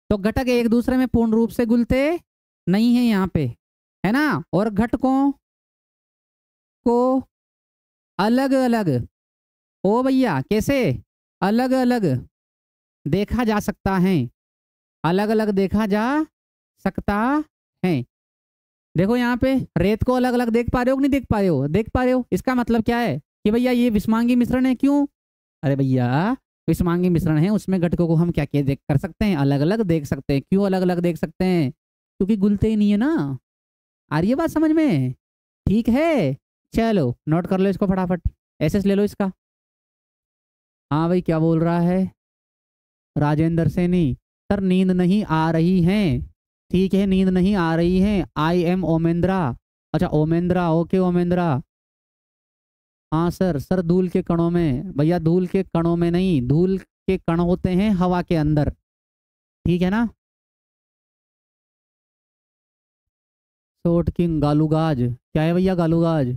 तो घटक एक दूसरे में पूर्ण रूप से घुलते नहीं है यहाँ पे, है ना। और घटकों को अलग अलग, ओ भैया कैसे अलग अलग देखा जा सकता है, अलग अलग देखा जा सकता है। देखो यहाँ पे रेत को अलग अलग देख पा रहे हो कि नहीं देख पा रहे हो? देख पा रहे हो। इसका मतलब क्या है कि भैया ये विषमांगी मिश्रण है। क्यों? अरे भैया विषमांगी मिश्रण है, उसमें घटकों को हम क्या क्या देख कर सकते हैं? अलग अलग देख सकते हैं। क्यों अलग अलग देख सकते हैं? क्योंकि घुलते ही नहीं है ना। आ रही है बात समझ में? ठीक है, चलो नोट कर लो इसको फटाफट, एसएस ले लो इसका। हाँ भाई क्या बोल रहा है राजेंद्र सैनी? सर नींद नहीं आ रही है। ठीक है, नींद नहीं आ रही है। I am Omendra. अच्छा ओमेंद्रा, ओके ओमेंद्रा। हाँ सर धूल के कणों में, भैया धूल के कणों में नहीं, धूल के कण होते हैं हवा के अंदर, ठीक है ना। शॉर्ट किंग, गालूगाज, क्या है भैया गालूगाज?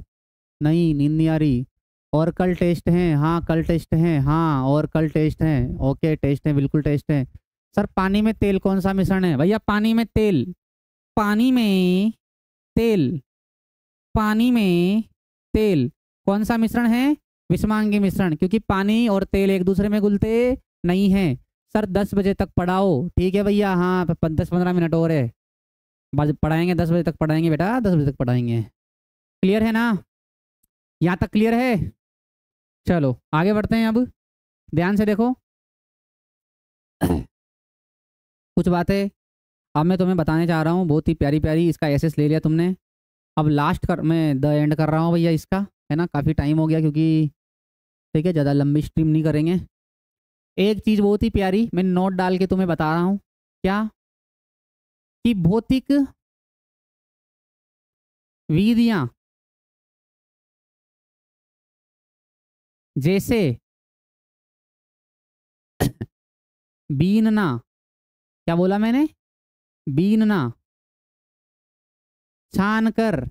नहीं, नींद नहीं आ रही। और कल टेस्ट हैं, हाँ कल टेस्ट हैं, हाँ और कल टेस्ट हैं, ओके टेस्ट हैं, बिल्कुल टेस्ट हैं। सर पानी में तेल कौन सा मिश्रण है? भैया पानी में तेल, पानी में तेल, पानी में तेल कौन सा मिश्रण है? विषमांगी मिश्रण, क्योंकि पानी और तेल एक दूसरे में घुलते नहीं हैं। सर 10 बजे तक पढ़ाओ, ठीक है भैया, हाँ 10-15 मिनट और है, बस पढ़ाएंगे 10 बजे तक पढ़ाएंगे बेटा, 10 बजे तक पढ़ाएंगे। क्लियर है ना? यहाँ तक क्लियर है? चलो आगे बढ़ते हैं, अब ध्यान से देखो कुछ बातें अब मैं तुम्हें बताने जा रहा हूँ, बहुत ही प्यारी प्यारी। इसका एसेस ले लिया तुमने, अब लास्ट कर मैं द एंड कर रहा हूँ भैया इसका, है ना, काफ़ी टाइम हो गया क्योंकि ठीक है, ज़्यादा लंबी स्ट्रीम नहीं करेंगे। एक चीज़ बहुत ही प्यारी मैं नोट डाल के तुम्हें बता रहा हूँ, क्या कि भौतिक विधियाँ जैसे बीनना, क्या बोला मैंने? बीनना, छान कर,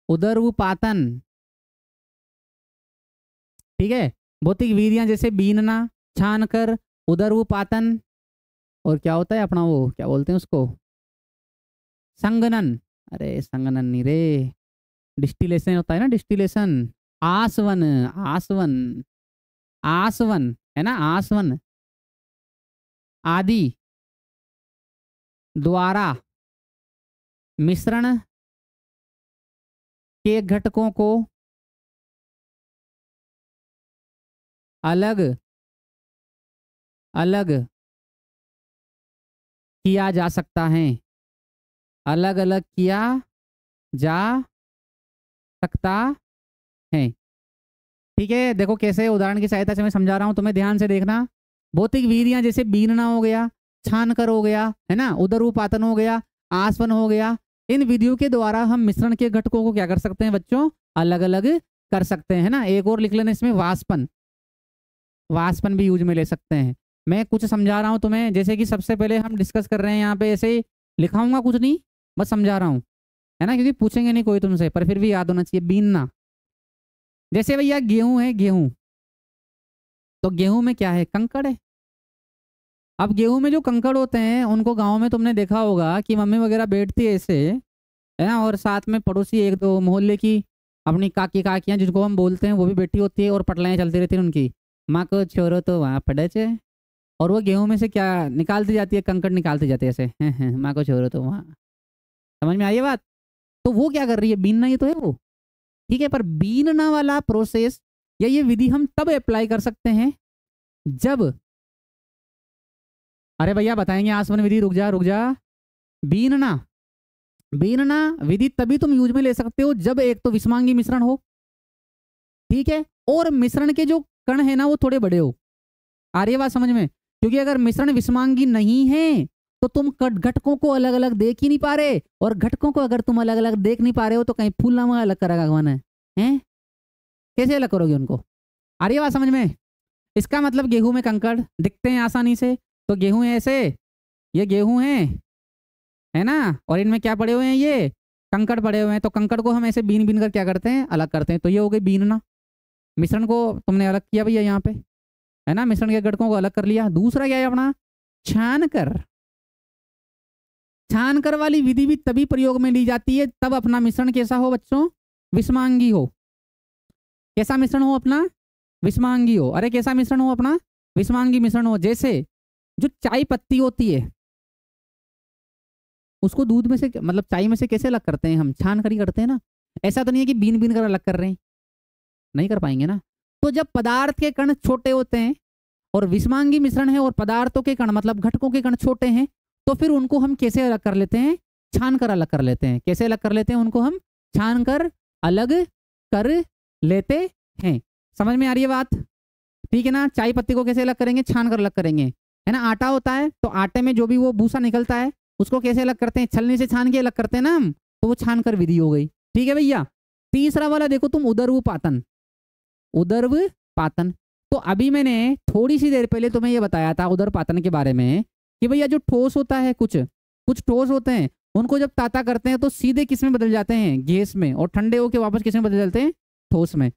उदरपातन, ठीक है, भौतिक विधियां जैसे बीनना, छान कर, उदरपातन, और क्या होता है अपना वो क्या बोलते हैं उसको, संगनन, अरे संगनन नहीं रे, डिस्टिलेशन होता है ना, डिस्टिलेशन, आसवन, आसवन, आसवन है ना, आसवन आदि द्वारा मिश्रण के घटकों को अलग अलग किया जा सकता है, अलग अलग किया जा सकता है, ठीक है। देखो कैसे उदाहरण की सहायता से मैं समझा रहा हूं तुम्हें, ध्यान से देखना। भौतिक विधियां जैसे बीनना हो गया, छानकर हो गया, है ना, उदरपातन हो गया, आसवन हो गया, इन विधियों के द्वारा हम मिश्रण के घटकों को क्या कर सकते हैं बच्चों? अलग अलग कर सकते हैं, है ना। एक और लिख लेना इसमें, वाष्पन, वाष्पन भी यूज में ले सकते हैं। मैं कुछ समझा रहा हूँ तुम्हें, जैसे कि सबसे पहले हम डिस्कस कर रहे हैं यहाँ पे, ऐसे लिखाऊंगा कुछ नहीं, बस समझा रहा हूँ, है ना, क्योंकि पूछेंगे नहीं कोई तुमसे, पर फिर भी याद होना चाहिए। बीनना, जैसे भैया गेहूं है, गेहूं, तो गेहूं में क्या है? कंकड़ है। अब गेहूं में जो कंकड़ होते हैं उनको गांव में तुमने देखा होगा कि मम्मी वगैरह बैठती है ऐसे, है ना, और साथ में पड़ोसी एक दो मोहल्ले की अपनी काकी काकियां जिनको हम बोलते हैं वो भी बैठी होती है, और पटलाएं चलती रहती है उनकी, माँ को छोरो तो वहाँ पड़े चे, और वो गेहूं में से क्या निकालती जाती है? कंकड़ निकालती जाती है ऐसे, माँ को छोरो तो वहाँ। समझ में आई ये बात? तो वो क्या कर रही है? बीनना ही तो है वो, ठीक है। पर बीनना वाला प्रोसेस या ये विधि हम तब अप्लाई कर सकते हैं जब, अरे भैया बताएंगे आसवन विधि, रुक जा रुक जा। बीनना, बीनना विधि तभी तुम यूज में ले सकते हो जब एक तो विषमांगी मिश्रण हो, ठीक है, और मिश्रण के जो कण है ना वो थोड़े बड़े हो। आ रही है बात समझ में? क्योंकि अगर मिश्रण विषमांगी नहीं है तो तुम घटकों को अलग अलग देख ही नहीं पा रहे, और घटकों को अगर तुम अलग अलग देख नहीं पा रहे हो तो कहीं फूल नामा अलग करेगा भगवान है? कैसे अलग करोगे उनको? आ रही है बात समझ में? इसका मतलब गेहूं में कंकड़ दिखते हैं आसानी से, तो गेहूं है ऐसे, ये गेहूं है ना, और इनमें क्या पड़े हुए हैं? ये कंकड़ पड़े हुए हैं, तो कंकड़ को हम ऐसे बीन बीन कर क्या करते हैं? अलग करते हैं। तो ये हो गई बीनना, मिश्रण को तुमने अलग किया भैया यहाँ पे, है ना, मिश्रण के घटकों को अलग कर लिया। दूसरा क्या है अपना? छान कर, छान कर वाली विधि भी तभी प्रयोग में ली जाती है तब अपना मिश्रण कैसा हो बच्चों? विषमांगी हो। कैसा मिश्रण हो अपना? विषमांगी हो। अरे कैसा मिश्रण हो अपना? विषमांगी मिश्रण हो। जैसे जो चाय पत्ती होती है उसको दूध में से मतलब चाय में से कैसे अलग करते हैं? हम छान कर ही करते हैं ना। ऐसा तो नहीं है कि बीन बीन कर अलग कर रहे हैं, नहीं कर पाएंगे ना। तो जब पदार्थ के कण छोटे होते हैं और विषमांगी मिश्रण है और पदार्थों के कण मतलब घटकों के कण छोटे हैं, तो फिर उनको हम कैसे अलग कर लेते हैं? छान कर अलग कर लेते हैं। कैसे अलग कर लेते हैं उनको? हम छान कर अलग कर लेते हैं। समझ में आ रही है बात? ठीक है ना। चाय पत्ती को कैसे अलग करेंगे? छान कर अलग करेंगे, है ना, आटा होता है तो आटे में जो भी वो भूसा निकलता है उसको कैसे अलग करते हैं, छलनी से छान के अलग करते हैं ना हम, तो वो छान कर विधि हो गई। ठीक है भैया। तीसरा वाला देखो तुम, उदरवपातन। उदरवपातन, तो अभी मैंने थोड़ी सी देर पहले तुम्हें ये बताया था उदरपातन के बारे में कि भैया जो ठोस होता है, कुछ कुछ ठोस होते हैं, उनको जब ताता करते हैं तो सीधे किस में बदल जाते हैं, गैस में, और ठंडे होके वापस किस में बदल जाते हैं, ठोस में।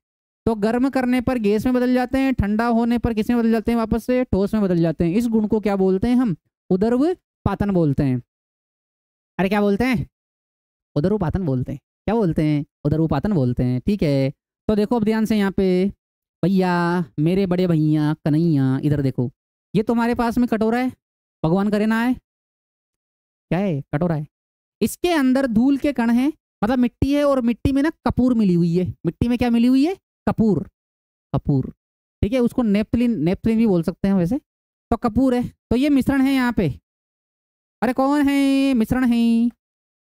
तो गर्म करने पर गैस में बदल जाते हैं, ठंडा होने पर किस में बदल जाते हैं, वापस से ठोस में बदल जाते हैं। इस गुण को क्या बोलते हैं हम, उदरवपातन बोलते हैं। अरे क्या बोलते हैं, उदरवपातन बोलते हैं। क्या बोलते हैं, उदरवपातन बोलते हैं। ठीक है, तो देखो अब ध्यान से यहाँ पे भैया, मेरे बड़े भैया कन्हैया, इधर देखो, ये तुम्हारे पास में कटोरा है, भगवान करे ना है, क्या है, कटोरा है। इसके अंदर धूल के कण हैं, मतलब मिट्टी है, और मिट्टी में ना कपूर मिली हुई है। मिट्टी में क्या मिली हुई है, कपूर। कपूर, ठीक है, उसको नेपथलीन, नेपथलीन भी बोल सकते हैं वैसे। तो कपूर है, तो ये मिश्रण है यहाँ पे। अरे कौन है, मिश्रण है,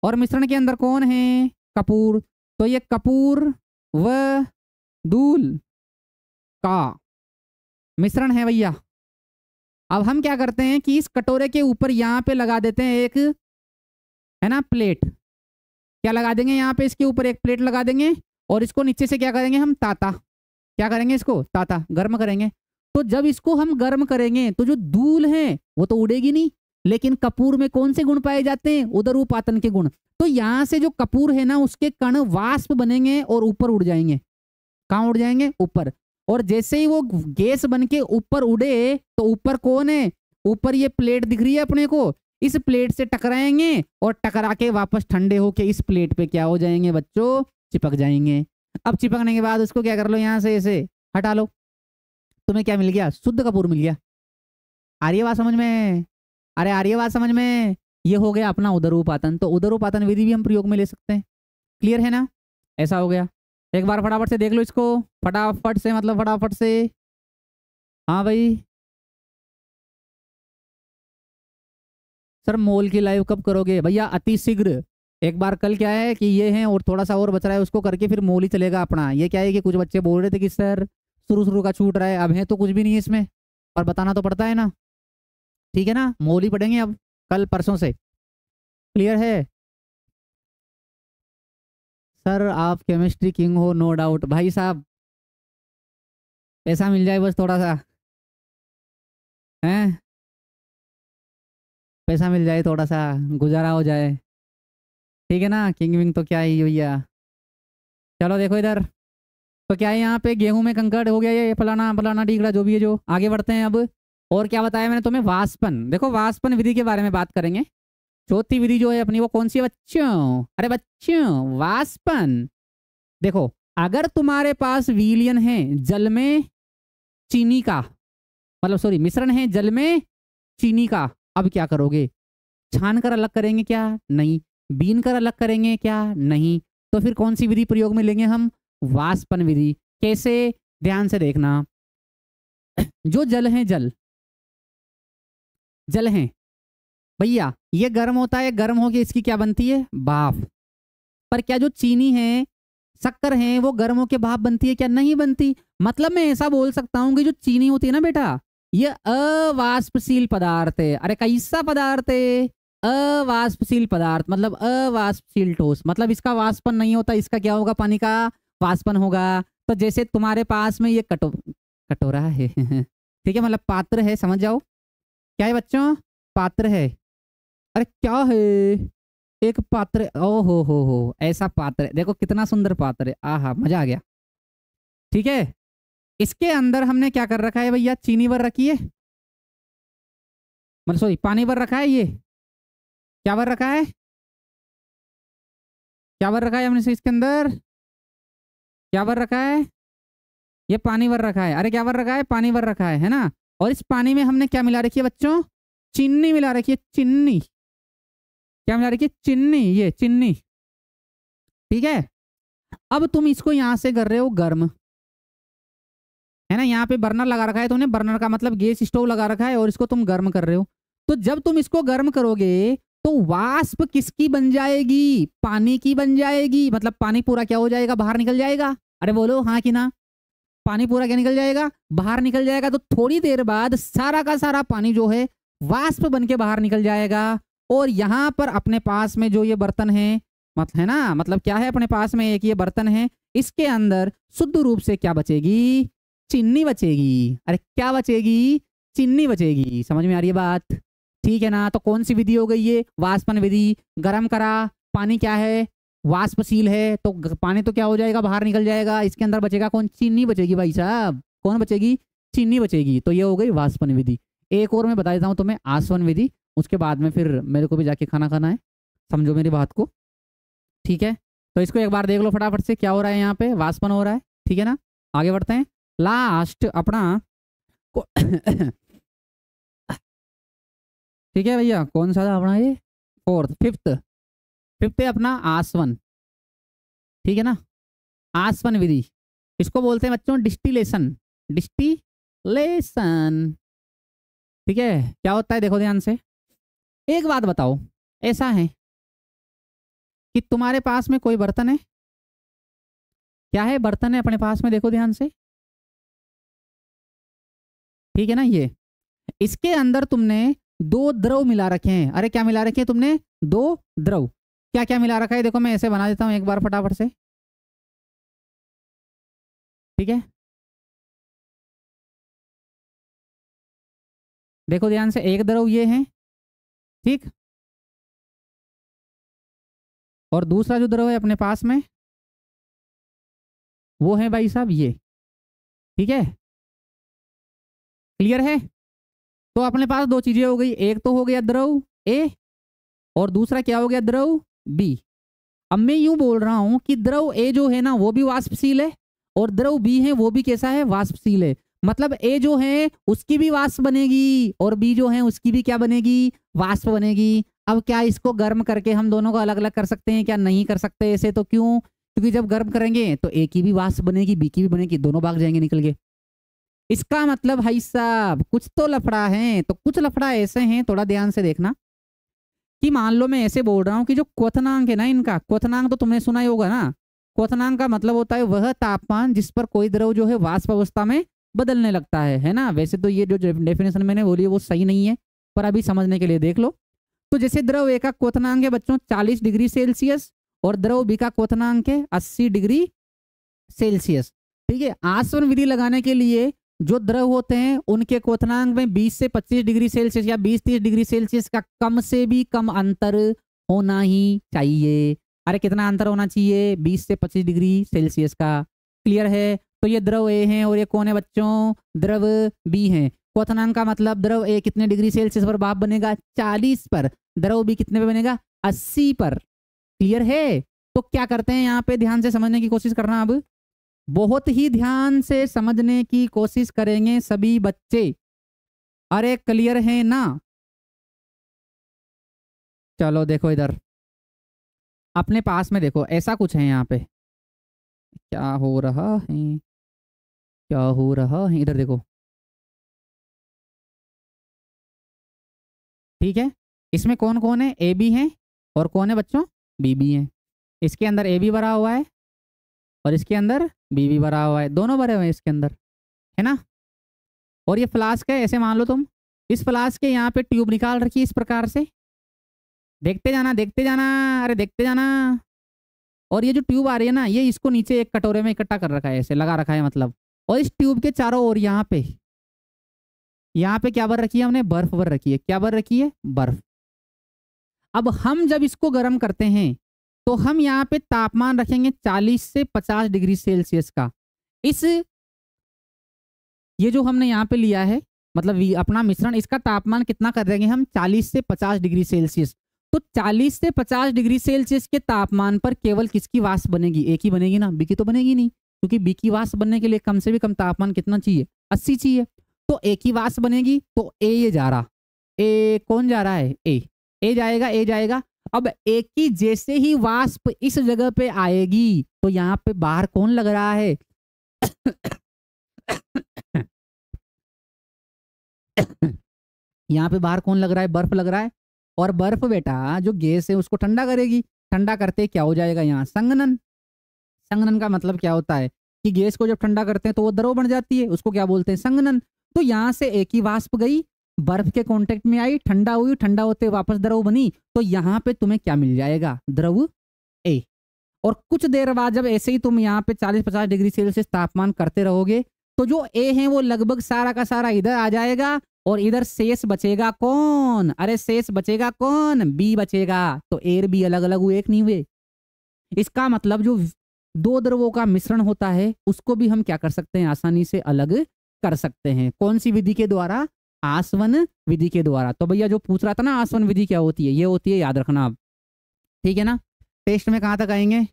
और मिश्रण के अंदर कौन है, कपूर। तो ये कपूर व धूल का मिश्रण है भैया। अब हम क्या करते हैं कि इस कटोरे के ऊपर यहाँ पे लगा देते हैं एक, है ना, प्लेट। क्या लगा देंगे यहाँ पे, इसके ऊपर एक प्लेट लगा देंगे, और इसको नीचे से क्या करेंगे हम, ताता। क्या करेंगे, इसको ताता, गर्म करेंगे। तो जब इसको हम गर्म करेंगे तो जो धूल है वो तो उड़ेगी नहीं, लेकिन कपूर में कौन से गुण पाए जाते हैं, उदरवपातन के गुण। तो यहाँ से जो कपूर है ना, उसके कण वाष्प बनेंगे और ऊपर उड़ जाएंगे। कहाँ उड़ जाएंगे, ऊपर। और जैसे ही वो गैस बन के ऊपर उड़े, तो ऊपर कौन है, ऊपर ये प्लेट दिख रही है अपने को, इस प्लेट से टकराएंगे, और टकरा के वापस ठंडे होके इस प्लेट पे क्या हो जाएंगे बच्चों, चिपक जाएंगे। अब चिपकने के बाद उसको क्या कर लो, यहाँ से ऐसे हटा लो, तुम्हें क्या मिल गया, शुद्ध कपूर मिल गया। आ रही है बात समझ में, अरे आ रही है बात समझ में। ये हो गया अपना उदरवपातन। तो उदरवपातन विधि भी हम प्रयोग में ले सकते हैं। क्लियर है ना, ऐसा हो गया। एक बार फटाफट से देख लो इसको, फटाफट से, मतलब फटाफट से। हाँ भाई, सर मोल की लाइव कब करोगे भैया, अति शीघ्र। एक बार कल क्या है कि ये है, और थोड़ा सा और बच रहा है, उसको करके फिर मोल ही चलेगा अपना। ये क्या है कि कुछ बच्चे बोल रहे थे कि सर शुरू शुरू का छूट रहा है, अब है तो कुछ भी नहीं है इसमें, और बताना तो पड़ता है ना। ठीक है ना, मोल ही पढ़ेंगे अब कल परसों से। क्लियर है सर, आप केमिस्ट्री किंग हो, नो डाउट भाई साहब। पैसा मिल जाए बस थोड़ा सा, हैं, पैसा मिल जाए थोड़ा सा, गुजारा हो जाए। ठीक है ना, किंग विंग तो क्या ही भैया। चलो देखो इधर, तो क्या है यहाँ पे, गेहूं में कंकड़ हो गया, ये फलाना फलाना ढीकड़ा जो भी है, जो आगे बढ़ते हैं अब। और क्या बताया मैंने तुम्हें, वाष्पन। देखो वाष्पन विधि के बारे में बात करेंगे। चौथी विधि जो है अपनी, वो कौन सी है बच्चों, अरे बच्चों, वाष्पन। देखो अगर तुम्हारे पास विलयन है जल में चीनी का, मतलब सॉरी मिश्रण है जल में चीनी का, अब क्या करोगे, छान कर अलग करेंगे क्या, नहीं। बीन कर अलग करेंगे क्या, नहीं। तो फिर कौन सी विधि प्रयोग में लेंगे हम, वाष्पन विधि। कैसे, ध्यान से देखना। जो जल है, जल जल है भैया, ये गर्म होता है, गर्म होके इसकी क्या बनती है, भाप। पर क्या जो चीनी है, शक्कर है, वो गर्म होके भाप बनती है क्या, नहीं बनती। मतलब मैं ऐसा बोल सकता हूँ कि जो चीनी होती है ना बेटा, ये अवाष्पशील पदार्थ है। अरे कैसा पदार्थ है, अवाष्पशील पदार्थ, मतलब अवाष्पशील ठोस, मतलब इसका वाष्पन नहीं होता, इसका क्या होगा, पानी का वाष्पन होगा। तो जैसे तुम्हारे पास में ये कटोरा है ठीक है, मतलब पात्र है, समझ जाओ क्या है बच्चों, पात्र है। अरे क्या है, एक पात्र, ओ हो, ऐसा पात्र है, देखो कितना सुंदर पात्र है, आहा मजा आ गया। ठीक है, इसके अंदर हमने क्या कर रखा है भैया, चीनी भर रखी है, मतलब सॉरी पानी भर रखा है। ये क्या भर रखा है, क्या भर रखा है हमने से इसके अंदर, क्या भर रखा है, ये पानी भर रखा है। अरे क्या भर रखा है, पानी भर रखा है ना। और इस पानी में हमने क्या मिला रखी है बच्चों, चीनी मिला रखी है, चीनी। क्या मिला रखी है, चीनी, ये चीनी। ठीक है, अब तुम इसको यहां से कर रहे हो गर्म, है ना, यहाँ पे बर्नर लगा रखा है तुमने, बर्नर का मतलब गैस स्टोव लगा रखा है, और इसको तुम गर्म कर रहे हो। तो जब तुम इसको गर्म करोगे तो वाष्प किसकी बन जाएगी, पानी की बन जाएगी। मतलब पानी पूरा क्या हो जाएगा, बाहर निकल जाएगा। अरे बोलो हाँ कि ना, पानी पूरा क्या निकल जाएगा, बाहर निकल जाएगा। तो थोड़ी देर बाद सारा का सारा पानी जो है वाष्प बन के बाहर निकल जाएगा। और यहाँ पर अपने पास में जो ये बर्तन है, मतलब है ना, मतलब क्या है अपने पास में एक ये बर्तन है, इसके अंदर शुद्ध रूप से क्या बचेगी? चीनी बचेगी। अरे क्या बचेगी? चीनी बचेगी। समझ में आ रही है बात? ठीक है ना। तो कौन सी विधि हो गई ये? वाष्पन विधि। गर्म करा, पानी क्या है? वाष्पशील है, तो पानी तो क्या हो जाएगा? बाहर निकल जाएगा। इसके अंदर बचेगा कौन? चीनी बचेगी भाई साहब। कौन बचेगी? चीनी बचेगी। तो ये हो गई वाष्पन विधि। एक और मैं बता देता हूँ तुम्हें, आसवन विधि। उसके बाद में फिर मेरे को भी जाके खाना खाना है, समझो मेरी बात को। ठीक है, तो इसको एक बार देख लो फटाफट से, क्या हो रहा है यहाँ पे? वाष्पन हो रहा है। ठीक है ना, आगे बढ़ते हैं। लास्ट अपना ठीक है भैया, कौन सा था अपना ये? फोर्थ, फिफ्थ है अपना आसवन। ठीक है ना, आसवन विधि। इसको बोलते हैं बच्चों डिस्टिलेशन। डिस्टिलेशन। ठीक है, क्या होता है देखो ध्यान से। एक बात बताओ, ऐसा है कि तुम्हारे पास में कोई बर्तन है, क्या है? बर्तन है अपने पास में, देखो ध्यान से। ठीक है ना, ये इसके अंदर तुमने दो द्रव मिला रखे हैं। अरे क्या मिला रखे हैं तुमने? दो द्रव। क्या क्या मिला रखा है? देखो मैं ऐसे बना देता हूं एक बार फटाफट से। ठीक है, देखो ध्यान से, एक द्रव ये है, ठीक, और दूसरा जो द्रव है अपने पास में वो है भाई साहब ये। ठीक है, क्लियर है? तो अपने पास दो चीजें हो गई, एक तो हो गया द्रव ए और दूसरा क्या हो गया? द्रव बी। अब मैं यूं बोल रहा हूं कि द्रव ए जो है ना वो भी वाष्पशील है और द्रव बी है वो भी कैसा है? वाष्पशील है। मतलब ए जो है उसकी भी वाष्प बनेगी और बी जो है उसकी भी क्या बनेगी? वाष्प बनेगी। अब क्या इसको गर्म करके हम दोनों को अलग अलग कर सकते हैं क्या? नहीं कर सकते ऐसे। तो क्यों? क्योंकि जब गर्म करेंगे तो ए की भी वाष्प बनेगी, बी की भी बनेगी, दोनों भाग जाएंगे निकल के। इसका मतलब भाई साहब कुछ तो लफड़ा है। तो कुछ लफड़ा ऐसे हैं, थोड़ा ध्यान से देखना, कि मान लो मैं ऐसे बोल रहा हूँ कि जो क्वथनांक है ना इनका, क्वथनांक तो तुमने सुना ही होगा ना। क्वथनांक का मतलब होता है वह तापमान जिस पर कोई द्रव जो है वाष्प अवस्था में बदलने लगता है ना। वैसे तो ये जो डेफिनेशन मैंने बोली है वो सही नहीं है, पर अभी समझने के लिए देख लो। तो जैसे द्रव ए का क्वथनांक है बच्चों 40 डिग्री सेल्सियस और द्रव बी का क्वथनांक है 80 डिग्री सेल्सियस। ठीक है, आसवन विधि लगाने के लिए जो द्रव होते हैं उनके क्वथनांक में 20 से 25 डिग्री सेल्सियस या 20-30 डिग्री सेल्सियस का कम से भी कम अंतर होना ही चाहिए। अरे कितना अंतर होना चाहिए? 20 से 25 डिग्री सेल्सियस का। क्लियर है? तो ये द्रव ए है और ये कौन है बच्चों? द्रव बी है। क्वथनांक का मतलब द्रव ए कितने डिग्री सेल्सियस पर भाप बनेगा? 40 पर। द्रव बी कितने पे बनेगा? 80 पर। क्लियर है? तो क्या करते हैं यहाँ पे, ध्यान से समझने की कोशिश करना। अब बहुत ही ध्यान से समझने की कोशिश करेंगे सभी बच्चे। अरे क्लियर है ना? चलो देखो इधर अपने पास में, देखो ऐसा कुछ है यहाँ पे। क्या हो रहा है? क्या हो रहा है? इधर देखो। ठीक है, इसमें कौन कौन है? ए बी है और कौन है बच्चों? बी बी है। इसके अंदर ए बी भरा हुआ है और इसके अंदर बी बी भरा हुआ है, दोनों भरे हुए हैं इसके अंदर, है ना। और ये फ्लास्क है, ऐसे मान लो तुम। इस फ्लास्क के यहाँ पे ट्यूब निकाल रखी है इस प्रकार से। देखते जाना देखते जाना, अरे देखते जाना। और ये जो ट्यूब आ रही है ना, ये इसको नीचे एक कटोरे में इकट्ठा कर रखा है, ऐसे लगा रखा है मतलब। और इस ट्यूब के चारों ओर यहाँ पे क्या भर रखी है हमने? बर्फ भर रखी है। क्या भर रखी है? बर्फ। अब हम जब इसको गर्म करते हैं तो हम यहाँ पे तापमान रखेंगे 40 से 50 डिग्री सेल्सियस का। इस ये जो हमने यहाँ पे लिया है, मतलब अपना मिश्रण, इसका तापमान कितना कर देंगे हम? 40 से 50 डिग्री सेल्सियस। तो 40 से 50 डिग्री सेल्सियस के तापमान पर केवल किसकी वाष्प बनेगी? एक ही बनेगी ना, बी की तो बनेगी नहीं, क्योंकि बी की वाष्प बनने के लिए कम से भी कम तापमान कितना चाहिए? 80 चाहिए। तो एक ही वाष्प बनेगी। तो ए ये जा रहा, ए कौन जा रहा है? ए जाएगा, ए जाएगा। अब ए की जैसे ही वाष्प इस जगह पे आएगी तो यहाँ पे बाहर कौन लग रहा है? यहाँ पे बाहर कौन लग रहा है? बर्फ लग रहा है। और बर्फ बेटा जो गैस है उसको ठंडा करेगी। ठंडा करते क्या हो जाएगा? यहाँ संघनन। संघनन का मतलब क्या होता है कि गैस को जब ठंडा करते हैं तो वो द्रव बन जाती है, उसको क्या बोलते हैं? संघनन। तो यहाँ से एक ही वाष्प गई बर्फ के कांटेक्ट में आई, ठंडा हुई, ठंडा होते वापस द्रव बनी, तो यहाँ पे तुम्हें क्या मिल जाएगा, द्रव ए। और कुछ देर बाद जब ऐसे ही तुम यहाँ पे 40-50 डिग्री सेल्सियस तापमान करते रहोगे तो जो ए है वो लगभग सारा का सारा इधर आ जाएगा और इधर शेष बचेगा कौन, अरे शेष बचेगा कौन, बी बचेगा। तो ए और बी अलग अलग हुए, एक नहीं हुए। इसका मतलब जो दो द्रवों का मिश्रण होता है उसको भी हम क्या कर सकते हैं, आसानी से अलग कर सकते हैं। कौन सी विधि के द्वारा, आसवन विधि के द्वारा। तो भैया जो पूछ रहा था ना आसवन विधि क्या होती है, ये होती है, याद रखना आप, ठीक है ना। टेस्ट में कहाँ तक आएंगे,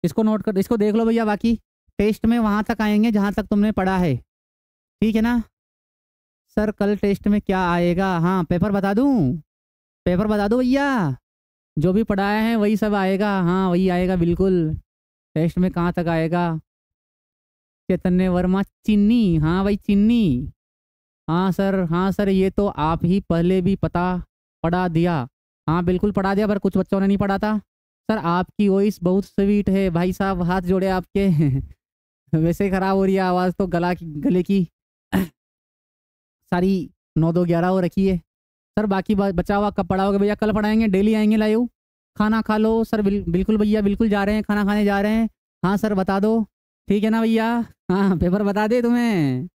इसको नोट कर, इसको देख लो भैया। बाकी टेस्ट में वहां तक आएंगे जहां तक तुमने पढ़ा है, ठीक है ना। सर कल टेस्ट में क्या आएगा, हाँ पेपर बता दूं, पेपर बता दो भैया, जो भी पढ़ाया है वही सब आएगा, हाँ वही आएगा बिल्कुल। टेस्ट में कहाँ तक आएगा, चैतन्य वर्मा चीनी, हाँ भाई चीनी, हाँ सर, हाँ सर ये तो आप ही पहले भी पढ़ा दिया, हाँ बिल्कुल पढ़ा दिया, पर कुछ बच्चों ने नहीं पढ़ा था। सर आपकी वॉइस बहुत स्वीट है भाई साहब, हाथ जोड़े आपके वैसे ही खराब हो रही है आवाज़ तो, गले की सारी 9-2-11 हो रखी है। सर बाकी बचा हुआ कब पढ़ाओगे भैया, कल पढ़ाएंगे, डेली आएंगे लाइव। खाना खा लो सर, बिल्कुल भैया बिल्कुल जा रहे हैं, खाना खाने जा रहे हैं। हाँ सर बता दो, ठीक है ना भैया, हाँ पेपर बता दे तुम्हें,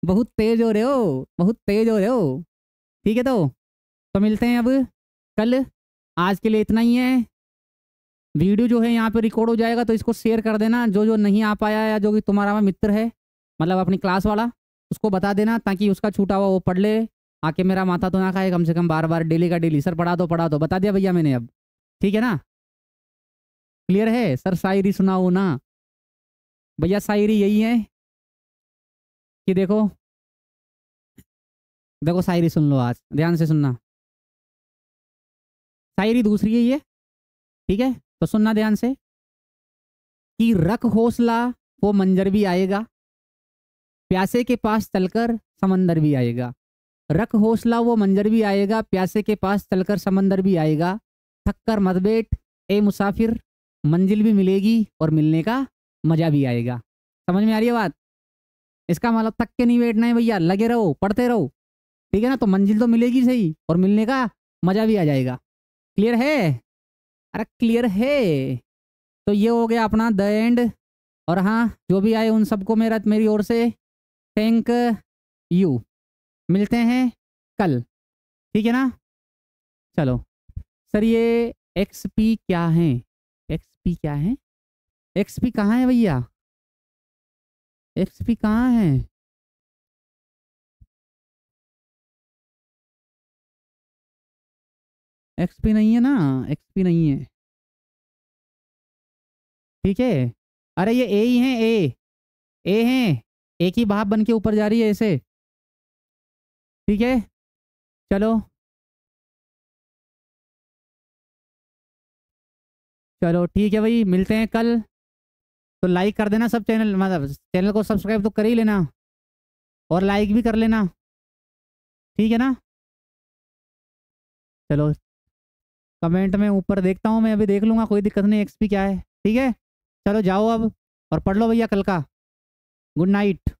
बहुत तेज हो रहे हो, बहुत तेज हो रहे हो, ठीक है। तो मिलते हैं अब कल, आज के लिए इतना ही है। वीडियो जो है यहाँ पे रिकॉर्ड हो जाएगा तो इसको शेयर कर देना, जो जो नहीं आ पाया या जो कि तुम्हारा मित्र है मतलब अपनी क्लास वाला, उसको बता देना ताकि उसका छूटा हुआ वो पढ़ ले, आके मेरा माथा तो ना खाए कम से कम बार बार, डेली का डेली। सर पढ़ा दो, बता दिया भैया मैंने अब, ठीक है ना, क्लियर है। सर शायरी सुनाओ ना भैया, शायरी यही है कि देखो देखो शायरी सुन लो, आज ध्यान से सुनना, शायरी दूसरी है ये, ठीक है। तो सुनना ध्यान से कि रख हौसला वो मंजर भी आएगा, प्यासे के पास चलकर समंदर भी आएगा। रख हौसला वो मंजर भी आएगा, प्यासे के पास चलकर समंदर भी आएगा। थक कर मत बैठ ए मुसाफिर, मंजिल भी मिलेगी और मिलने का मजा भी आएगा। समझ में आ रही है बात, इसका मतलब थक के नहीं बैठना है भैया, लगे रहो, पढ़ते रहो, ठीक है ना। तो मंजिल तो मिलेगी सही और मिलने का मजा भी आ जाएगा। क्लियर है, अरे क्लियर है। तो ये हो गया अपना द एंड। और हाँ जो भी आए उन सबको मेरी ओर से थैंक यू। मिलते हैं कल, ठीक है ना। चलो सर ये XP क्या है, XP क्या है, XP कहाँ है भैया, XP कहाँ है, XP नहीं है ना, XP नहीं है, ठीक है। अरे ये ए ही है, ए है, एक ही भाप बन के ऊपर जा रही है ऐसे, ठीक है। चलो चलो ठीक है भाई, मिलते हैं कल। तो लाइक कर देना सब, चैनल मतलब चैनल को सब्सक्राइब तो कर ही लेना और लाइक भी कर लेना, ठीक है ना। चलो कमेंट में ऊपर देखता हूँ मैं, अभी देख लूँगा, कोई दिक्कत नहीं, XP क्या है, ठीक है। चलो जाओ अब और पढ़ लो भैया कल का। Good night.